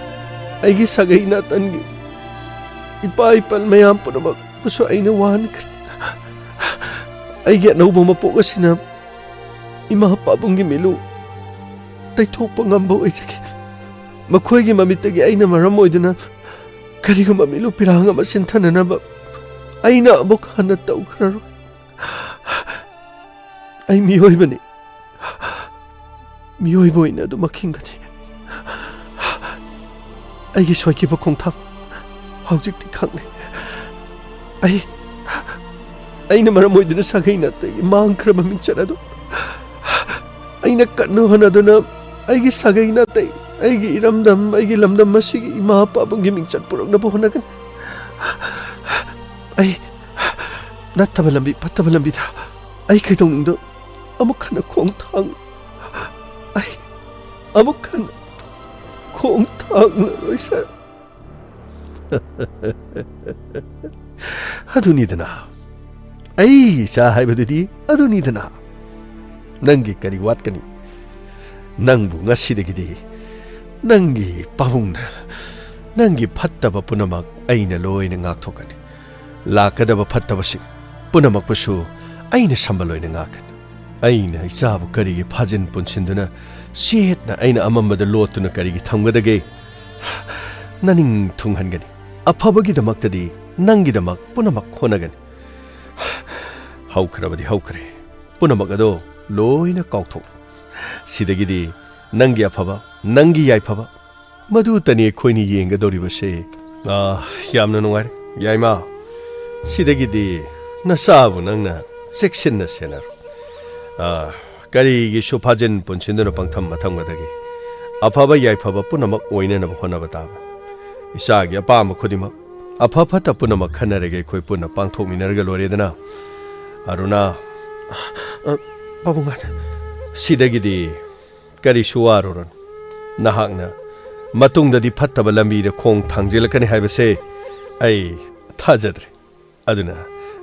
ꯑꯩꯒꯤ ꯁꯥꯒꯩ ꯅꯥꯇꯟꯒꯤ ꯏꯄꯥ ꯏꯄꯜ ꯃꯌꯥꯝ ꯄꯨꯝꯅꯃꯛꯄꯨꯁꯨ ꯑꯩꯅ ꯋꯥꯍꯟꯈ꯭ꯔꯦ ꯑꯩꯒꯤ ꯑꯅꯧꯕ ꯃꯄꯣꯛ ꯑꯁꯤꯅ ꯏꯃꯥ ꯄꯥꯕꯨꯡꯒꯤ ꯃꯤꯂꯨ ꯇꯩꯊꯣꯛꯄ ꯉꯝꯕ ꯑꯣꯏꯖꯒꯦ ꯃꯈꯣꯏꯒꯤ ꯃꯃꯤꯠꯇꯒꯤ ꯑꯩꯅ ꯃꯔꯝ ꯑꯣꯏꯗꯨꯅ ꯀꯔꯤꯒꯨꯝꯕ ꯃꯤꯂꯨ ꯄꯤꯔꯥꯡ ꯑꯃ ꯁꯤꯟꯊꯅꯅꯕ ꯑꯩꯅ ꯑꯃꯨꯛ ꯍꯟꯅ ꯇꯧꯈ꯭ꯔꯔꯣꯏ ꯑꯩ ꯃꯤꯑꯣꯏꯕꯅꯤ ꯃꯤꯑꯣꯏꯕ ꯑꯣꯏꯅ ꯑꯗꯨꯃꯛ ꯍꯤꯡꯒꯅꯤ ꯑꯩꯒꯤ ꯁꯣꯏꯈꯤꯕ ꯈꯣꯡꯊꯥꯡ ꯍꯧꯖꯤꯛꯇꯤ ꯈꯪꯂꯦ ꯑꯩꯅ ꯃꯔꯝ ꯑꯣꯏꯗꯨꯅ ꯁꯥꯒꯩ ꯅꯥꯇꯩꯒꯤ ꯃꯥꯡꯈ꯭ꯔꯕ ꯃꯤꯡꯆꯠ ꯑꯗꯨ ꯑꯩꯅ ꯀꯟꯅ ꯍꯣꯠꯅꯗꯨꯅ ꯑꯩꯒꯤ ꯁꯥꯒꯩ ꯅꯥꯇꯩ ꯑꯩꯒꯤ ꯏꯔꯝꯗꯝ ꯑꯩꯒꯤ ꯂꯝꯗꯝ ꯑꯁꯤꯒꯤ ꯏꯃꯥ ꯄꯥꯕꯨꯡꯒꯤ ꯃꯤꯡꯆꯠ ꯄꯨꯔꯛꯅꯕ ꯍꯣꯠꯅꯒꯅꯤ ꯑꯩ ꯅꯠꯇꯕ ꯂꯝꯕꯤ ꯐꯠꯇꯕ ꯂꯝꯕꯤꯗ ꯑꯩ ꯀꯩꯗꯧꯅꯨꯡꯗ ꯑꯃꯨꯛ ꯍꯟꯅ ꯈꯣꯡꯊꯥꯡ ꯑꯩ ꯑꯃꯨꯛ ꯍꯟꯅ ꯈꯣꯡꯊꯥꯡꯂꯔꯣꯏ ꯁꯔ ꯑꯗꯨꯅꯤꯗꯅ ꯑꯩ ꯏꯆꯥ ꯍꯥꯏꯕꯗꯨꯗꯤ ꯑꯗꯨꯅꯤꯗꯅ ꯅꯪꯒꯤ ꯀꯔꯤ ꯋꯥꯠꯀꯅꯤ ꯅꯪꯕꯨ ꯉꯁꯤꯗꯒꯤꯗꯤ ꯅꯪꯒꯤ ꯄꯥꯕꯨꯡꯅ ꯅꯪꯒꯤ ꯐꯠꯇꯕ ꯄꯨꯝꯅꯃꯛ ꯑꯩꯅ ꯂꯣꯏꯅ ꯉꯥꯛꯊꯣꯛꯀꯅꯤ ꯂꯥꯛꯀꯗꯕ ꯐꯠꯇꯕꯁꯤꯡ ꯄꯨꯝꯅꯃꯛꯄꯨꯁꯨ ꯑꯩꯅ ꯁꯝꯕ ꯂꯣꯏꯅ ꯉꯥꯛꯀꯅꯤ ꯑꯩꯅ ꯏꯆꯥꯕꯨ ꯀꯔꯤꯒꯤ ꯐꯥꯖꯤꯟ ꯄꯨꯟꯁꯤꯟꯗꯨꯅ ꯆꯦꯠꯅ ꯑꯩꯅ ꯑꯃꯝꯕꯗ ꯂꯣꯠꯇꯨꯅ ꯀꯔꯤꯒꯤ ꯊꯝꯒꯗꯒꯦ ꯅꯅꯤꯡ ꯊꯨꯡꯍꯟꯒꯅꯤ ꯑꯐꯕꯒꯤꯗꯃꯛꯇꯗꯤ ꯅꯪꯒꯤꯗꯃꯛ ꯄꯨꯝꯅꯃꯛ ꯍꯣꯠꯅꯒꯅꯤ ꯍꯧꯈ꯭ꯔꯕꯗꯤ ꯍꯧꯈ꯭ꯔꯦ ꯄꯨꯝꯅꯃꯛ ꯑꯗꯣ ꯂꯣꯏꯅ ꯀꯥꯎꯊꯣꯛ ꯁꯤꯗꯒꯤꯗꯤ ꯅꯪꯒꯤ ꯑꯐꯕ ꯅꯪꯒꯤ ꯌꯥꯏꯐꯕ ꯃꯗꯨꯇꯅꯤ ꯑꯩꯈꯣꯏꯅ ꯌꯦꯡꯒꯗꯧꯔꯤꯕꯁꯦ ꯌꯥꯝꯅ ꯅꯨꯡꯉꯥꯏꯔꯦ ꯌꯥꯏꯃ ꯁꯤꯗꯒꯤꯗꯤ ꯅꯆꯥꯕꯨ ꯅꯪꯅ ꯆꯦꯛꯁꯤꯟꯅ ꯁꯦꯟꯅꯔꯣ ꯀꯔꯤꯒꯤꯁꯨ ꯐꯥꯖꯤꯟ ꯄꯨꯟꯁꯤꯟꯗꯨꯅ ꯄꯪꯊꯝ ꯃꯊꯝꯒꯗꯒꯦ ꯑꯐꯕ ꯌꯥꯏꯐꯕ ꯄꯨꯝꯅꯃꯛ ꯑꯣꯏꯅꯅꯕ ꯍꯣꯠꯅꯕ ꯇꯥꯕ ꯏꯆꯥꯒꯤ ꯑꯄꯥꯝꯕ ꯈꯨꯗꯤꯡꯃꯛ ꯑꯐ ꯐꯠꯇ ꯄꯨꯝꯅꯃꯛ ꯈꯟꯅꯔꯒ ꯑꯩꯈꯣꯏ ꯄꯨꯟꯅ ꯄꯥꯡꯊꯣꯛꯃꯤꯟꯅꯔꯒ ꯂꯣꯏꯔꯦꯗꯅ ꯑꯔꯨꯅꯥ ꯄꯥꯕꯨꯡ ꯁꯤꯗꯒꯤꯗꯤ ꯀꯔꯤꯁꯨ ꯋꯥꯔꯨꯔꯅꯨ ꯅꯍꯥꯛꯅ ꯃꯇꯨꯡꯗꯗꯤ ꯐꯠꯇꯕ ꯂꯝꯕꯤꯗ ꯈꯣꯡ ꯊꯥꯡꯖꯤꯜꯂꯛꯀꯅꯤ ꯍꯥꯏꯕꯁꯦ ꯑꯩ ꯊꯥꯖꯗ꯭ꯔꯦ ꯑꯗꯨꯅ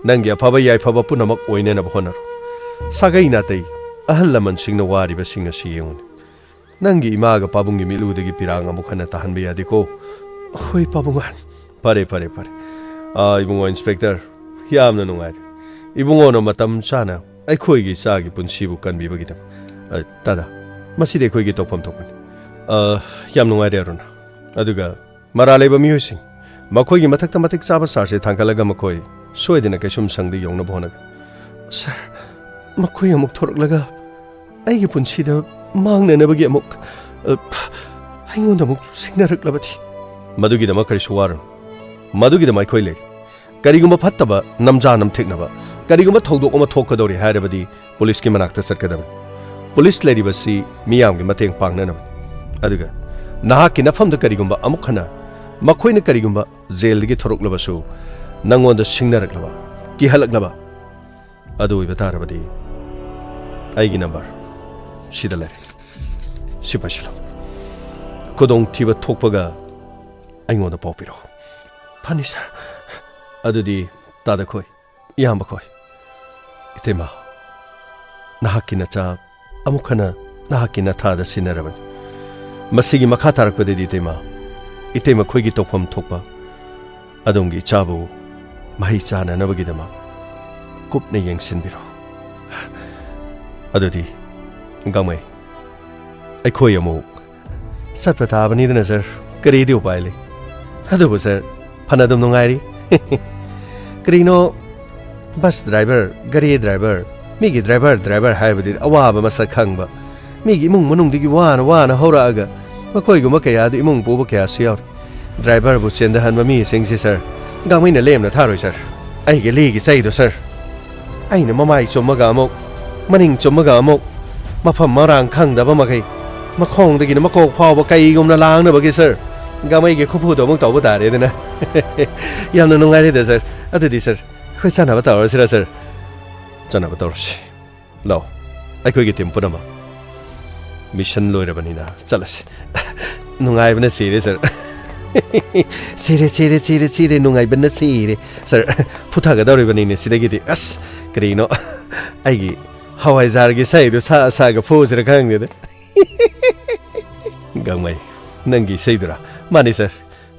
ꯅꯪꯒꯤ ꯑꯐꯕ ꯌꯥꯏꯐꯕ ꯄꯨꯝꯅꯃꯛ ꯑꯣꯏꯅꯅꯕ ꯍꯣꯠꯅꯔꯣ ꯁꯥꯒꯩ ꯅꯥꯇꯩ ꯑꯍꯜ ꯂꯃꯟꯁꯤꯡꯅ ꯋꯥꯔꯤꯕꯁꯤꯡ ꯑꯁꯤ ꯌꯦꯡꯉꯨꯅꯤ ꯅꯪꯒꯤ ꯏꯃꯥꯒ ꯄꯥꯕꯨꯡꯒꯤ ꯃꯤꯠꯂꯨꯗꯒꯤ ꯄꯤꯔꯥꯡ ꯑꯃꯨꯛ ꯍꯟꯅ ꯇꯥꯍꯟꯕ ꯌꯥꯗꯦꯀꯣ ꯍꯣꯏ ꯄꯥꯕꯨꯡ ꯐꯔꯦ ꯏꯕꯨꯡꯉꯣ ꯏꯟꯁꯄꯦꯛꯇꯔ ꯌꯥꯝꯅ ꯅꯨꯡꯉꯥꯏꯔꯦ ꯏꯕꯨꯡꯉꯣꯅ ꯃꯇꯝ ꯆꯥꯅ ꯑꯩꯈꯣꯏꯒꯤ ꯏꯆꯥꯒꯤ ꯄꯨꯟꯁꯤꯕꯨ ꯀꯟꯕꯤꯕꯒꯤꯗꯃꯛ ꯇꯥꯗ ꯃꯁꯤꯗꯤ ꯑꯩꯈꯣꯏꯒꯤ ꯇꯧꯐꯝ ꯊꯣꯛꯄꯅꯤ ꯌꯥꯝ ꯅꯨꯡꯉꯥꯏꯔꯦ ꯑꯔꯨꯅꯥ ꯑꯗꯨꯒ ꯃꯔꯥ ꯂꯩꯕ ꯃꯤꯑꯣꯏꯁꯤꯡ ꯃꯈꯣꯏꯒꯤ ꯃꯊꯛꯇ ꯃꯇꯤꯛ ꯆꯥꯕ ꯆꯥꯔꯖꯁꯦ ꯊꯥꯡꯒꯠꯂꯒ ꯃꯈꯣꯏ ꯁꯣꯏꯗꯅ ꯀꯩꯁꯨꯝ ꯁꯪꯗ ꯌꯧꯅꯕ ꯍꯣꯠꯅꯒꯅꯤ ꯁꯥꯔ ꯃꯈꯣꯏ ꯑꯃꯨꯛ ꯊꯣꯔꯛꯂꯒ ꯑꯩꯒꯤ ꯄꯨꯟꯁꯤꯗ ꯃꯥꯡꯅꯅꯕꯒꯤ ꯑꯃꯨꯛ ꯑꯩꯉꯣꯟꯗ ꯑꯃꯨꯛ ꯁꯤꯡꯅꯔꯛꯂꯕꯗꯤ ꯃꯗꯨꯒꯤꯗꯃꯛ ꯀꯔꯤꯁꯨ ꯋꯥꯔꯨꯅꯨ ꯃꯗꯨꯒꯤꯗꯃꯛ ꯑꯩꯈꯣꯏ ꯂꯩ ꯀꯔꯤꯒꯨꯝꯕ ꯐꯠꯇꯕ ꯅꯝꯖꯥ ꯅꯝꯊꯦꯛꯅꯕ ꯀꯔꯤꯒꯨꯝꯕ ꯊꯧꯗꯣꯛ ꯑꯃ ꯊꯣꯛꯀꯗꯧꯔꯦ ꯍꯥꯏꯔꯕꯗꯤ ꯄꯨꯂꯤꯁꯀꯤ ꯃꯅꯥꯛꯇ ꯆꯠꯀꯗꯕꯅꯤ ꯄꯨꯂꯤꯁ ꯂꯩꯔꯤꯕꯁꯤ ꯃꯤꯌꯥꯝꯒꯤ ꯃꯇꯦꯡ ꯄꯥꯡꯅꯅꯕ ꯑꯗꯨꯒ ꯅꯍꯥꯛꯀꯤ ꯅꯐꯝꯗ ꯀꯔꯤꯒꯨꯝꯕ ꯑꯃꯨꯛ ꯍꯟꯅ ꯃꯈꯣꯏꯅ ꯀꯔꯤꯒꯨꯝꯕ ꯖꯦꯜꯗꯒꯤ ꯊꯣꯔꯛꯂꯕꯁꯨ ꯅꯪꯉꯣꯟꯗ ꯁꯤꯡꯅꯔꯛꯂꯕ ꯀꯤꯍꯜꯂꯛꯂꯕ ꯑꯗꯨ ꯑꯣꯏꯕ ꯇꯥꯔꯕꯗꯤ ꯑꯩꯒꯤ ꯅꯝꯕꯔ ꯁꯤꯗ ꯂꯩꯔꯦ ꯁꯤ ꯄꯥꯏꯁꯤꯜꯂꯣ ꯈꯨꯗꯣꯡꯊꯤꯕ ꯊꯣꯛꯄꯒ ꯑꯩꯉꯣꯟꯗ ꯄꯥꯎ ꯄꯤꯔꯛꯑꯣ ꯐꯅꯤ ꯁꯥꯔ ꯑꯗꯨꯗꯤ ꯇꯥꯗ ꯈꯣꯏ ꯏꯌꯥꯝꯕ ꯈꯣꯏ ꯏꯇꯩꯃ ꯅꯍꯥꯛꯀꯤ ꯅꯆꯥ ꯑꯃꯨꯛ ꯍꯟꯅ ꯅꯍꯥꯛꯀꯤ ꯅꯊꯥꯗ ꯁꯤꯟꯅꯔꯕꯅꯤ ꯃꯁꯤꯒꯤ ꯃꯈꯥ ꯇꯥꯔꯛꯄꯗꯗꯤ ꯏꯇꯩꯃ ꯈꯣꯏꯒꯤ ꯇꯧꯐꯝ ꯊꯣꯛꯄ ꯑꯗꯣꯝꯒꯤ ꯏꯆꯥꯕꯨ ꯃꯍꯩ ꯆꯥꯅꯅꯕꯒꯤꯗꯃꯛ ꯀꯨꯞꯅ ꯌꯦꯡꯁꯤꯟꯕꯤꯔꯣ ꯑꯗꯨꯗꯤ ꯒꯥꯡꯃꯩ ꯑꯩꯈꯣꯏ ꯑꯃꯨꯛ ꯆꯠꯄ ꯇꯥꯕꯅꯤꯗꯅ ꯁꯥꯔ ꯀꯔꯤꯗꯤ ꯎꯄꯥꯏ ꯂꯩ ꯑꯗꯨꯕꯨ ꯁꯥꯔ ꯐꯅ ꯑꯗꯨꯝ ꯅꯨꯡꯉꯥꯏꯔꯤ ꯀꯔꯤꯅꯣ ꯕꯁ ꯗ꯭ꯔꯥꯏꯚꯔ ꯒꯥꯔꯤ ꯗ꯭ꯔꯥꯏꯚꯔ ꯃꯤꯒꯤ ꯗ꯭ꯔꯥꯏꯚꯔ ꯍꯥꯏꯕꯗꯤ ꯑꯋꯥꯕ ꯃꯁꯛ ꯈꯪꯕ ꯃꯤꯒꯤ ꯏꯃꯨꯡ ꯃꯅꯨꯡꯗꯒꯤ ꯋꯥꯅ ꯍꯧꯔꯛꯑꯒ ꯃꯈꯣꯏꯒꯨꯝꯕ ꯀꯌꯥꯗꯨ ꯏꯃꯨꯡ ꯄꯨꯕ ꯀꯌꯥꯁꯨ ꯌꯥꯎꯔꯤ ꯗ꯭ꯔꯥꯏꯚꯔꯕꯨ ꯆꯦꯟꯊꯍꯟꯕ ꯃꯤꯁꯤꯡꯁꯤ ꯁꯥꯔ ꯒꯥꯡꯃꯩꯅ ꯂꯦꯝꯅ ꯊꯥꯔꯣꯏ ꯁꯥꯔ ꯑꯩꯒꯤ ꯂꯤꯒꯤ ꯆꯩꯗꯣ ꯁꯥꯔ ꯑꯩꯅ ꯃꯃꯥꯏ ꯆꯨꯝꯃꯒ ꯑꯃꯨꯛ ꯃꯅꯤꯡ ꯆꯨꯝꯃꯒ ꯑꯃꯨꯛ ꯃꯐꯝ ꯃꯔꯥꯡ ꯈꯪꯗꯕ ꯃꯈꯩ ꯃꯈꯣꯡꯗꯒꯤꯅ ꯃꯀꯣꯛ ꯐꯥꯎꯕ ꯀꯩꯒꯨꯝꯅ ꯂꯥꯡꯅꯕꯒꯤ ꯁꯥꯔ ꯒꯥꯡꯃꯩꯒꯤ ꯈꯨꯐꯨꯗꯣ ꯑꯃꯨꯛ ꯇꯧꯕ ꯇꯥꯔꯦꯗꯅ ꯌꯥꯝꯅ ꯅꯨꯡꯉꯥꯏꯔꯦꯗ ꯁꯥꯔ ꯑꯗꯨꯗꯤ ꯁꯥꯔ ꯑꯩꯈꯣꯏ ꯆꯥꯟꯅꯕ ꯇꯧꯔꯁꯤꯔ ꯁꯥꯔ ꯆꯥꯟꯅꯕ ꯇꯧꯔꯁꯤ ꯂꯥꯛꯑꯣ ꯑꯩꯈꯣꯏꯒꯤ ꯇꯤꯝ ꯄꯨꯝꯅꯃꯛ ꯃꯤꯁꯟ ꯂꯣꯏꯔꯕꯅꯤꯅ ꯆꯠꯂꯁꯤ ꯅꯨꯡꯉꯥꯏꯕꯅ ꯁꯤꯔꯦ ꯁꯥꯔ Sire nungai bana sire. Sir, puta ga dauri bani ne sidagidi. As karino. Aigi hawai jar gi sai do sa ga pose ra khang de. Gangmai nangi seidura. Mani sir.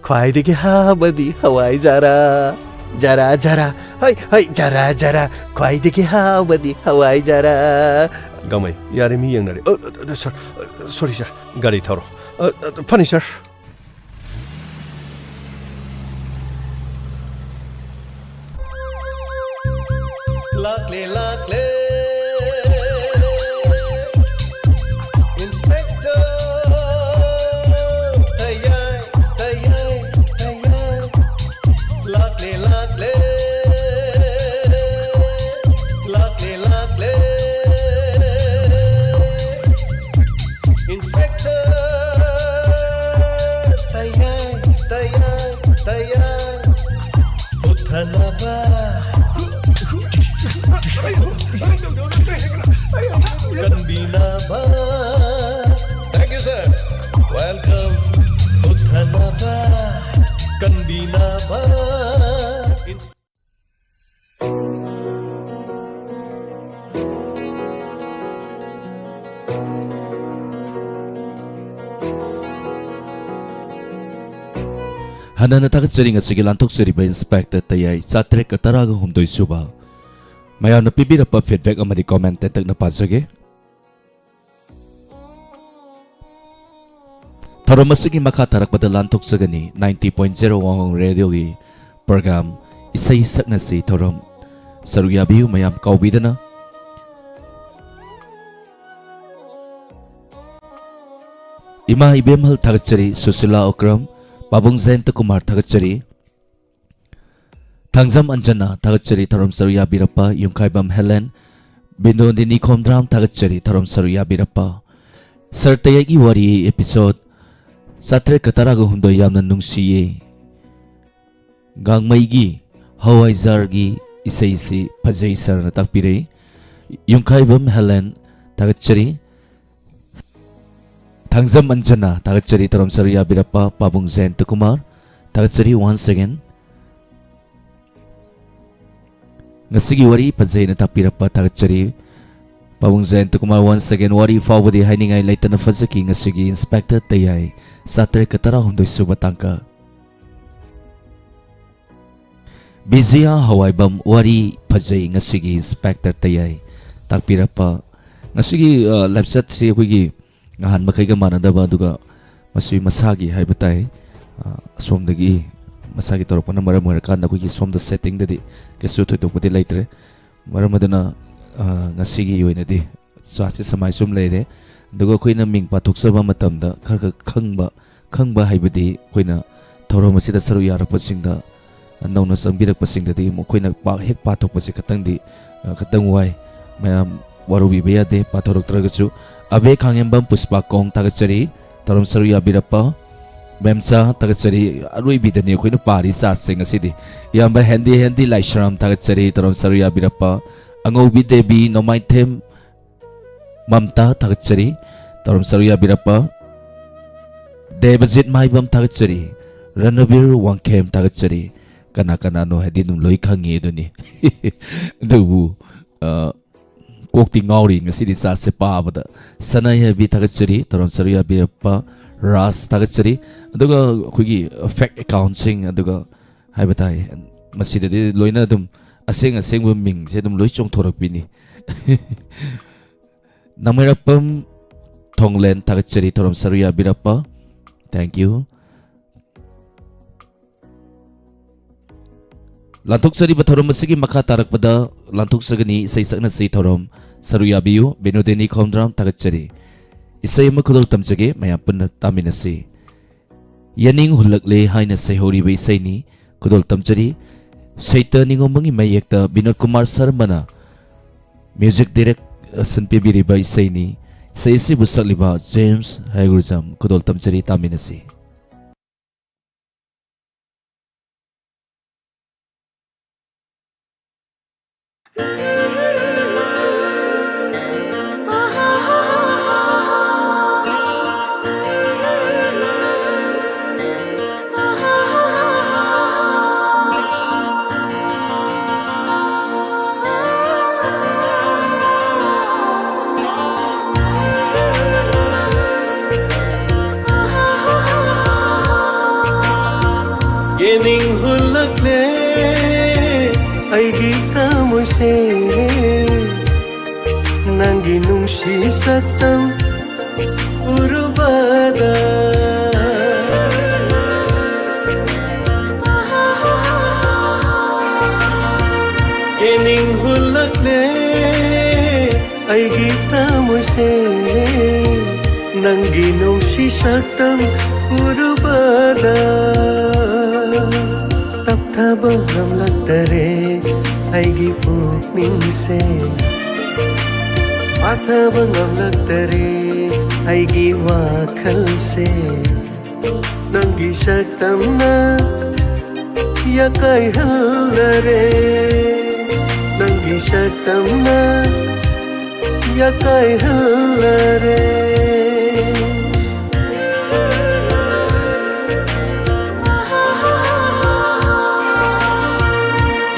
Khwai de gi ha badi hawai jara. Jara hai jara khwai de gi ha badi hawai jara. Gangmai yare mi yang nare. Sir, sorry sir. Gari tharo. Funny sir. Luckily, Inspector, Tayai, luckily, Inspector, Tayai, Uthanaba. Kanbinaba. Thank you, sir. Welcome. Uthanaba. Kanbinaba. Hanana tagatsaring at sige lantok sa riba Inspector Tayai sa trek at taraga humdoy suba. Mayaw na pibira pa feedback ang madi comment at nagnapasage. Taro masigi makatarak pada lantok sa gani 90.0 WAHONG radio gi program isa-isak na si Torom. Saruyabiyo mayam kaubida na. Ima ibemhal tagatsari susula okram Babung Zento Kumar tagatsari Tangzam Anjana tagatsari Tarom Saruya Birapa yung kaibam Helen Binodini Komdram tagatsari Tarom Saruya Birapa Sir Tayai Wari episode Satre katarago hundoy yam na nung siye Gang maigi Hawai zargi isa-isi pajay sar na takpire yung kaibam Helen tagatsari Tangzam Anjana tagatsari Tarom Saruya Birapa Babung Zento Kumar tagatsari once again Ngasigi wari padzay na tapirapa tagatsari Babung Zento Kumar once again wari fawadi hainingay laytan na fazaki ngasigi Inspector Tayai Sater katarahon doy subatangka Biziya hawai bam wari padzay ngasigi Inspector Tayai tapirapa ngasigi labsat si kuigi ngahan makay gamana daba duga masui masagi hay batay som dagi masagi toro pa na maramara kan ako ki som da setting dadi kesu to pati laitre maramadana ngasigi yoy na di sa samay sum leide duga koi na ming patuk sa ba matam da khar khangba hay badi koi na toro masida saru yara pasing da naw na sambirak pasing dadi mo koi na pa hek patok pasi katang di katang wai mayam warubi beyade patorok tragachu abe khangembam puspa kong tagatsari Tarom Saruya Birapa Memsa tagatsari arui bidani khoina pari sa sing asidi yamba handy laishram tagatsari Tarom Saruya Birapa angobi debi nomaitem mamta tagatsari Tarom Saruya Birapa Debajit maibam tagatsari Ranabir wangkem tagatsari kana no hadinum loi khangi duni dubu Kokti ngawri ngasidi sa sepa bada sanay habi tagatsari Tarom Saruya Birapa ras tagatsari aduga kuigi fake accounting aduga haibatai masida di loina dum aseng ming se dum loi chong thorak bini namirapam thonglen tagatsari Tarom Saruya Birapa thank you Lantuk sari bathorom masigi makha tarak pada lantuk sagani isai sakna sei thorom Saruya biyu benodeni khomdram tagatsari isai makudol tamjage maya punna taminasi yaning hulakle haina sei hori be isai ni kudol tamjari saita ningomangi mayekta Binod Kumar Sarmana music direct sanpe biri ba isai ni isai si busakliba James Haigurjam kudol tamjari taminasi ꯊꯃꯣꯏꯁꯦ ꯅꯪꯒꯤ ꯅꯨꯡꯁꯤ ꯁꯛꯇꯝ ꯎꯔꯨꯕꯗ ꯌꯦꯡꯅꯤꯡ ꯍꯨꯜꯂꯛꯂꯦ ꯑꯩꯒꯤ ꯊꯃꯣꯏꯁꯦ ꯅꯪꯒꯤ ꯅꯨꯡꯁꯤ ꯁꯛꯇꯝ ꯎꯔꯨꯕꯗ ꯇꯞꯊꯕ ꯉꯝꯂꯛꯇꯔꯦ ꯑꯩꯒꯤ ꯄꯨꯛꯅꯤꯡꯁꯦ ꯄꯥꯊꯕ ꯉꯝꯂꯛꯇꯔꯦ ꯑꯩꯒꯤ ꯋꯥꯈꯜꯁꯦ ꯅꯪꯒꯤ ꯁꯛꯇꯝꯅ ꯌꯥꯀꯥꯏꯍꯜꯂꯔꯦ ꯅꯪꯒꯤ ꯁꯛꯇꯝꯅ ꯌꯥꯀꯥꯏꯍꯜꯂꯔꯦ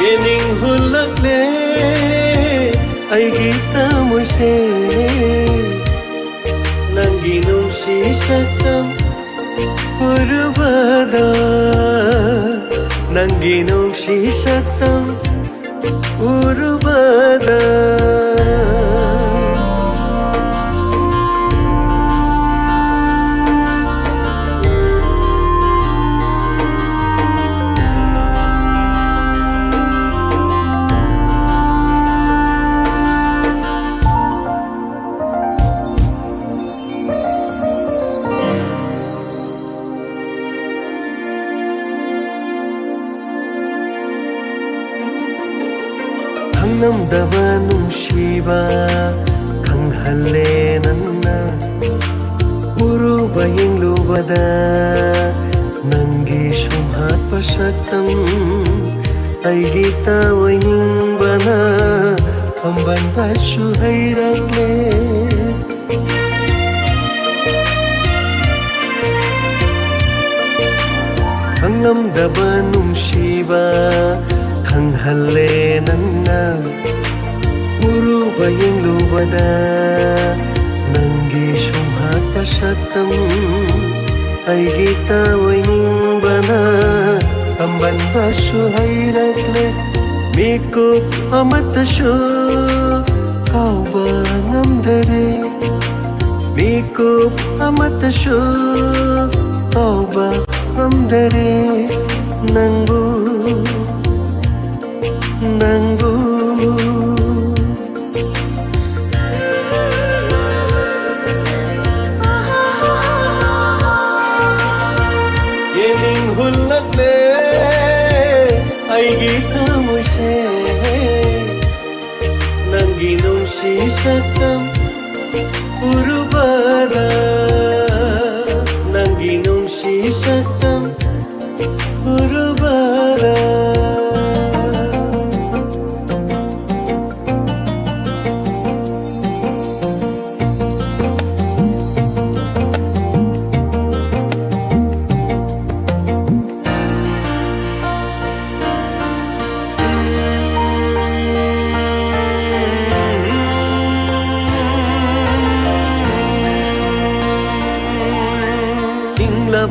ꯌꯦꯡꯅꯤꯡ ꯍꯨꯜꯂꯛꯂꯦ ꯑꯩꯒꯤ ꯊꯃꯣꯏꯁꯦ ꯅꯪꯒꯤ ꯅꯨꯡꯁꯤ ꯁꯛꯇꯝ ꯎꯔꯨꯕꯗ ꯅꯪꯒꯤ ꯅꯨꯡꯁꯤ ꯁꯛꯇꯝ ꯎꯔꯨꯕꯗ ꯈꯪꯂꯝꯗꯕ ꯅꯨꯡꯁꯤꯕ ꯈꯪꯍꯜꯂꯦ ꯅꯪꯅ ꯎꯔꯨꯕ ꯌꯦꯡꯂꯨꯕꯗ ꯅꯪꯒꯤ ꯁꯨꯝꯍꯠꯄ ꯁꯛꯇꯝ ꯑꯩꯒꯤ ꯇꯥꯑꯣꯏꯅꯤꯡꯕꯅ ꯄꯥꯝꯕꯟꯕꯁꯨ ꯍꯩꯔꯛꯂꯦ ꯈꯪꯂꯝꯗꯕ ꯅꯨꯡꯁꯤꯕ ꯈꯪꯍꯜꯂꯦ ꯅꯪꯅ ꯎꯔꯨꯕ ꯌꯦꯡꯂꯨꯕꯗ ꯅꯪꯒꯤ ꯁꯨꯝꯍꯠꯄ ꯁꯛꯇꯝ ꯑꯩꯒꯤ ꯇꯥꯑꯣꯏꯅꯤꯡꯕꯅ ꯄꯥꯝꯕꯟꯕꯁꯨ ꯍꯩꯔꯛꯂꯦ ꯃꯤꯀꯨꯞ ꯑꯃꯠꯇꯁꯨ ꯀꯥꯎꯕ ꯉꯝꯗꯔꯦ ꯃꯤꯀꯨꯞ ꯑꯃꯠꯇꯁꯨ ꯀꯥꯎꯕ ꯉꯝꯗꯔꯦ ꯅꯪꯕꯨ 예닝 훌락네 아이기 타모세 난기 농시 삭담 우르바다 난기 농시 삭담 우르바다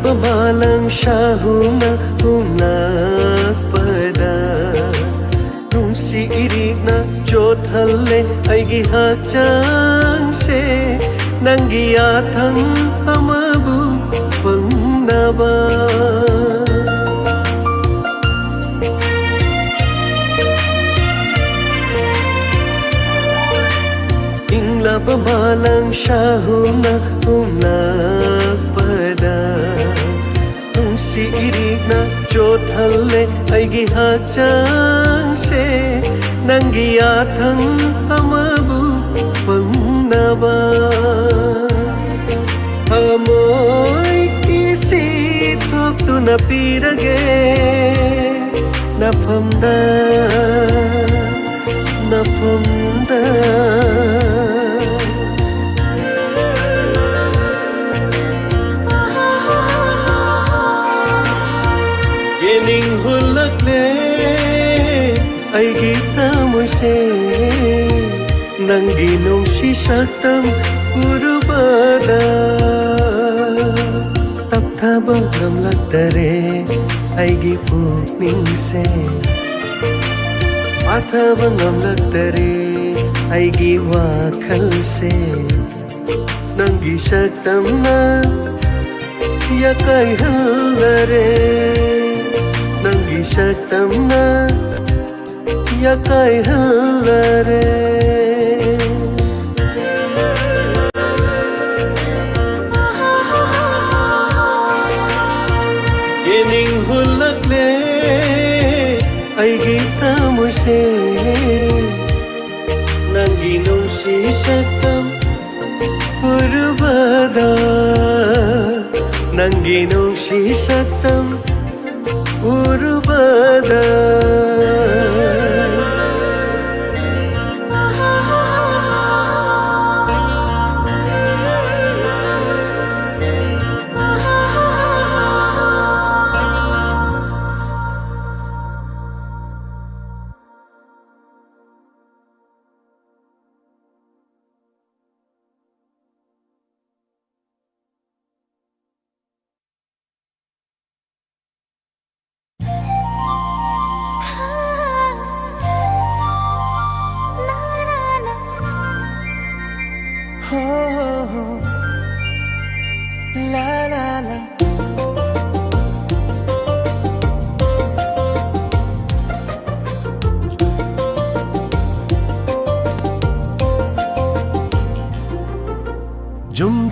Bamalang siyahuna humnakpada Nung si irig na jot hale ay gihakjang se Nang giyatang amabu pangnaba Ingla bamalang siyahuna humnakpada si irig na jot hale ay gihakjang se nang giyatang amabu pangnaba amoy isitok tu napirage napamda Yening hulakle aigi tamoise nangi nungsi saktam urubada tapthaba ngamlaktare aigi pukningse पाथब ngamlaktare aigi wakhalse nangi saktamna yakai hallare nangi saktamna yakai hallare yening hulakle aigi tamose nangi nungsi saktam urvada nangi nungsi saktam urvada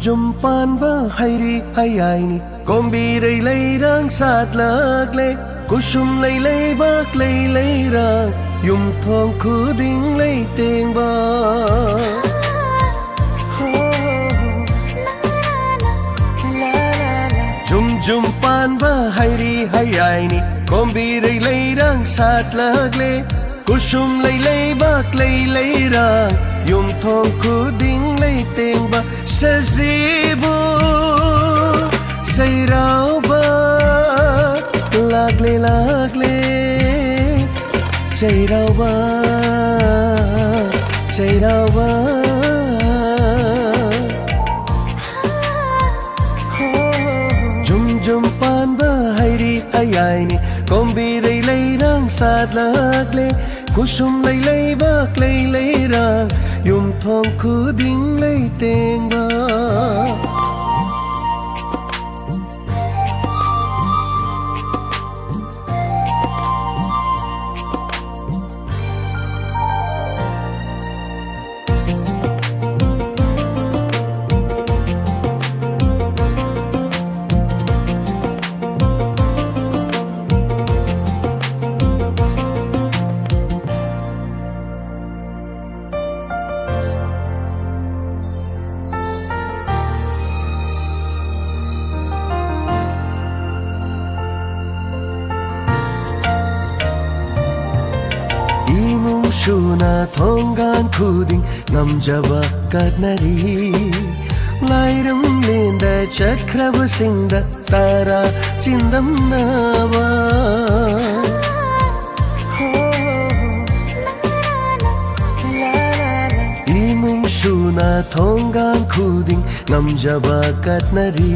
Jum pan ba hairi hayaini kombirai leirang sat lagle kusum lei lei bak lei leirang yum thong khuding lei teng ba Jum pan ba hairi hayaini kombirai leirang sat lagle kusum lei lei bak lei leirang yum thong khuding lei teng ba sazibu sairau ba lagle lagle sairau ba jum pan ba hairi hayaini kombirai leirang sat lagle kusum lei lei bak lei leirang yum thong khuding lei teng ba Shuna thongan khuding ngamjaba katnari lairam lenda chakraba singda tara chindam nava imum shuna thongan khuding ngamjaba katnari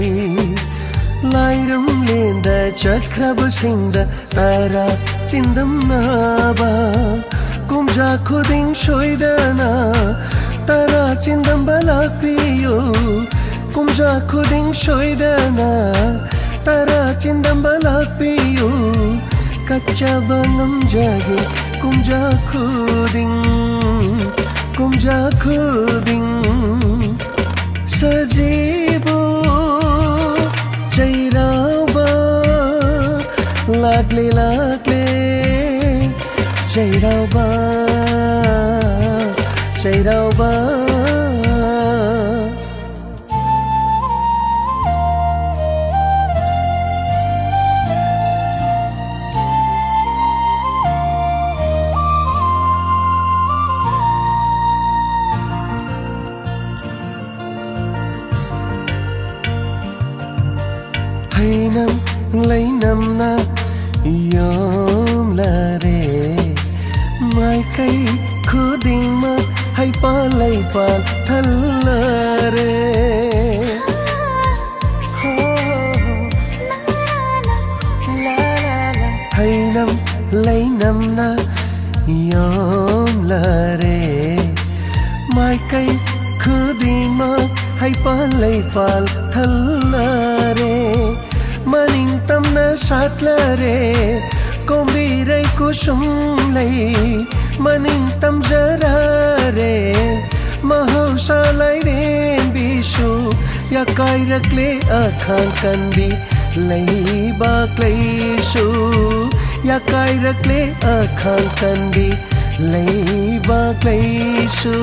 lairam lenda chakraba singda tara chindam nava kumja khuding shoidana tara chindam balakpiyo kumja khuding shoidana tara chindam balakpiyo kacha banam jage kumja khuding sajibu chairaba lagle lagle Chairauba Hainam leinam na yom la re mai kai khuding ma hai pa lai pa thal re hai nam lai nam na yom lare mai kai khudimak hai palai pal thallare maning tamna satlare kombirai kusum lai maning tam jarare mahausa lai ren bisu ya kai rakle akhang kandi lai bak lai su ya kai rakle akhang kandi lai bak lai su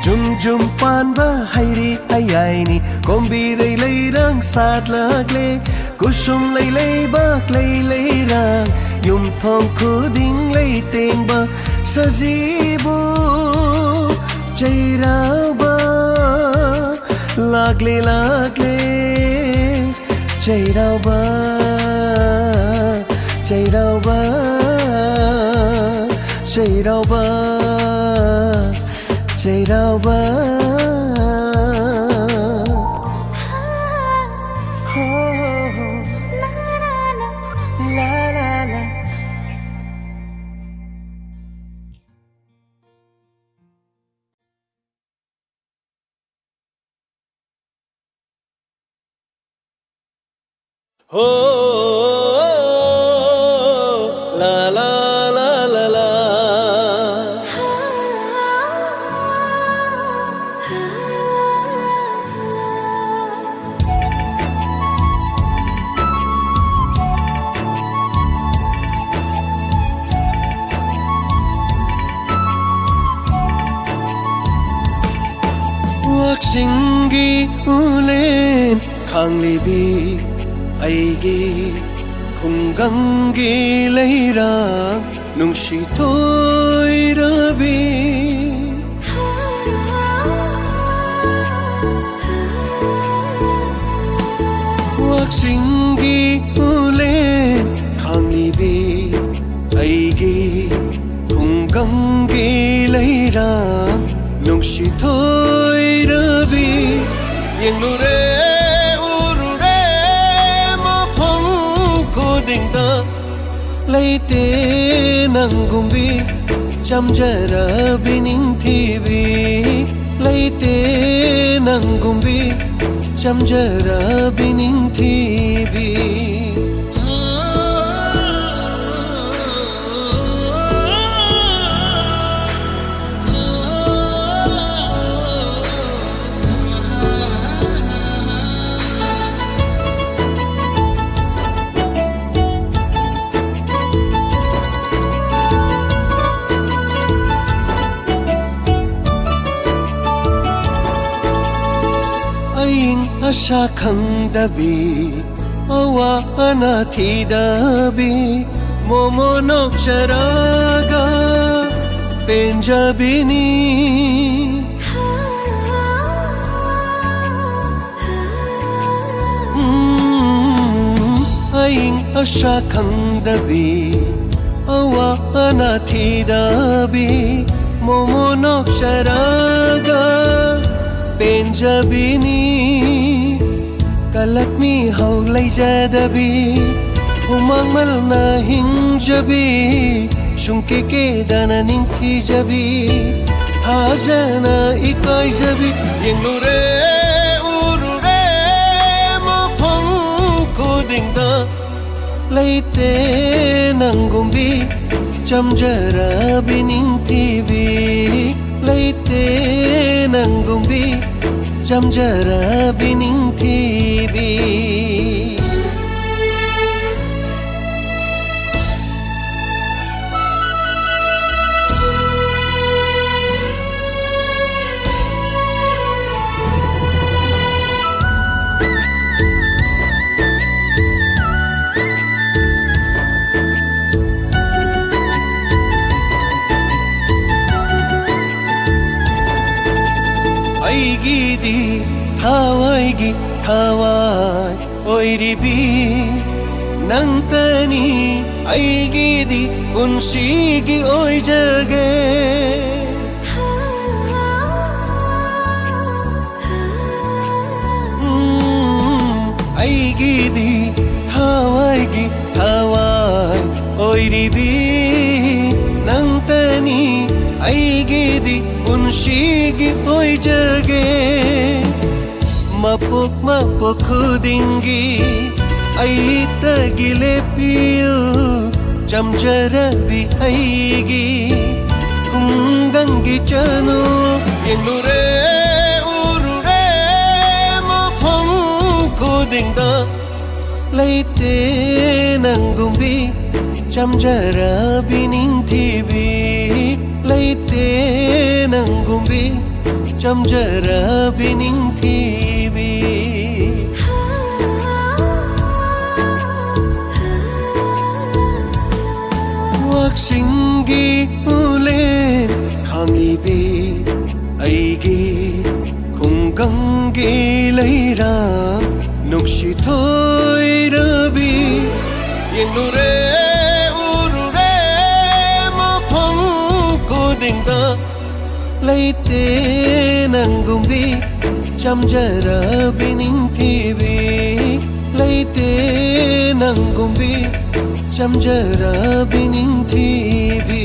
Jum jum pan ba hairi hayai ni kombirai lai rang sat lagle kusum lai lai bak lai rang yum thong khuding lai teng ba sajibu jairau ba lagle jairau ba jairau ba jairau ba jairau ba Oh, la la la la la. Waksingi ulen khanglibi aigi khunggangi leira nungsi toirabi waksingi ulen khanglibi aigi khunggangi leira nungsi toirabi Yenglure urure mapong kodingda leite nangumbi jamjara bining thibi leite nangumbi jamjara bining thibi Asha khangdabi awa anathidhabi momo nokcharaga penjabini aing asha khangdabi awa anathidhabi momo nokcharaga penjabini kalakmi haulai jadabi humang malna hinjabi shunke ke dana ningthi jabi hajana ikai jabi Yenglure urure mapong kodingda leite nangumbi jamjara bining thibi leite nangumbi jamjara bining thibi aigidi thawaigi thawai oiribi nangtani aigidi punsigi oijage ꯑꯩꯒꯤꯗꯤ ꯊꯋꯥꯏꯒꯤ ꯊꯋꯥꯏ ꯑꯣꯏꯔꯤꯕꯤ ꯅꯪꯇꯅꯤ ꯑꯩꯒꯤꯗꯤ ꯄꯨꯟꯁꯤꯒꯤ ꯑꯣꯏꯖꯒꯦ ꯃꯄꯣꯛ ꯃꯄꯣꯛ ꯈꯨꯗꯤꯡꯒꯤ ꯑꯩꯇꯒꯤ ꯂꯦꯞꯄꯤꯌꯨ ꯆꯝꯖꯔꯕꯤ ꯑꯩꯒꯤ ꯈꯨꯡꯒꯪꯒꯤ ꯆꯅꯨ ꯌꯦꯡꯂꯨꯔꯦ ꯎꯔꯨꯔꯦ ꯃꯐꯝ ꯈꯨꯗꯤꯡꯗ ꯂꯩꯇꯦ ꯅꯪꯒꯨꯝꯕꯤ ꯆꯝꯖꯔꯕꯤ ꯅꯤꯡꯊꯤꯕꯤ ꯂꯩꯇꯦ ꯅꯪꯒꯨꯝꯕꯤ ꯆꯝꯖꯔꯕꯤ ꯅꯤꯡꯊꯤꯕꯤ ꯋꯥꯛꯁꯤꯡꯒꯤ ꯎꯂꯦꯟ ꯈꯥꯡꯂꯤꯕꯤ ꯑꯩꯒꯤ ꯈꯨꯡꯒꯪꯒꯤ ꯂꯩꯔꯥꯡ ꯅꯨꯡꯁꯤꯊꯣꯏꯔꯕꯤ ꯌꯦꯡꯂꯨꯔꯦ ꯎꯔꯨꯔꯦ ꯃꯐꯝ ꯈꯨꯗꯤꯡꯗ ꯂꯩꯇꯦ ꯅꯪꯒꯨꯝꯕꯤ ꯆꯝꯖꯔꯕꯤ ꯅꯤꯡꯊꯤꯕꯤ ꯂꯩꯇꯦ ꯅꯪꯒꯨꯝꯕꯤ ꯆꯝꯖꯔꯕꯤ ꯅꯤꯡꯊꯤꯕꯤ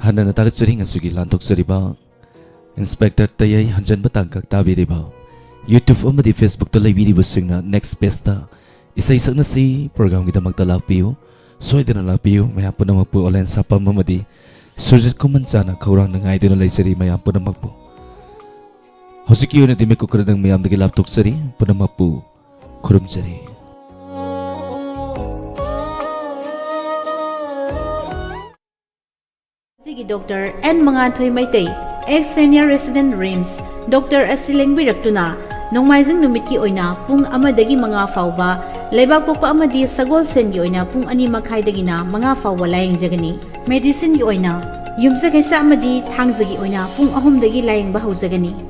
Hanana tagatsaring asugi lantok sariba Inspector Tayai hanjanba tangkak tabiriba YouTube amadi Facebook ta laibiriba singna next best ta isay sakna si program kita magtalakpiyo soidana lakpiyo mayapon na magpo online sa pamamadi surjat kumansana kaurang na ngay din na laysari mayapon na magpo hosiki yun na di may kukuradang mayam dagi laptok sari panamagpo kurum sari Dr. N. Mangantoy Maitay, ex-senior resident RIMS, Dr. Asiling Biraktuna, nung maizing numit ki oina, pung amadagi mga fauba, laibag po pa amadi sagol sen gi oina, pung ani maghaydagi na mga fauba layang jagani. Medicine gi oina, yumsa kaysa amadi tangzagi oina, pung ahumdagi layang bahaw jagani.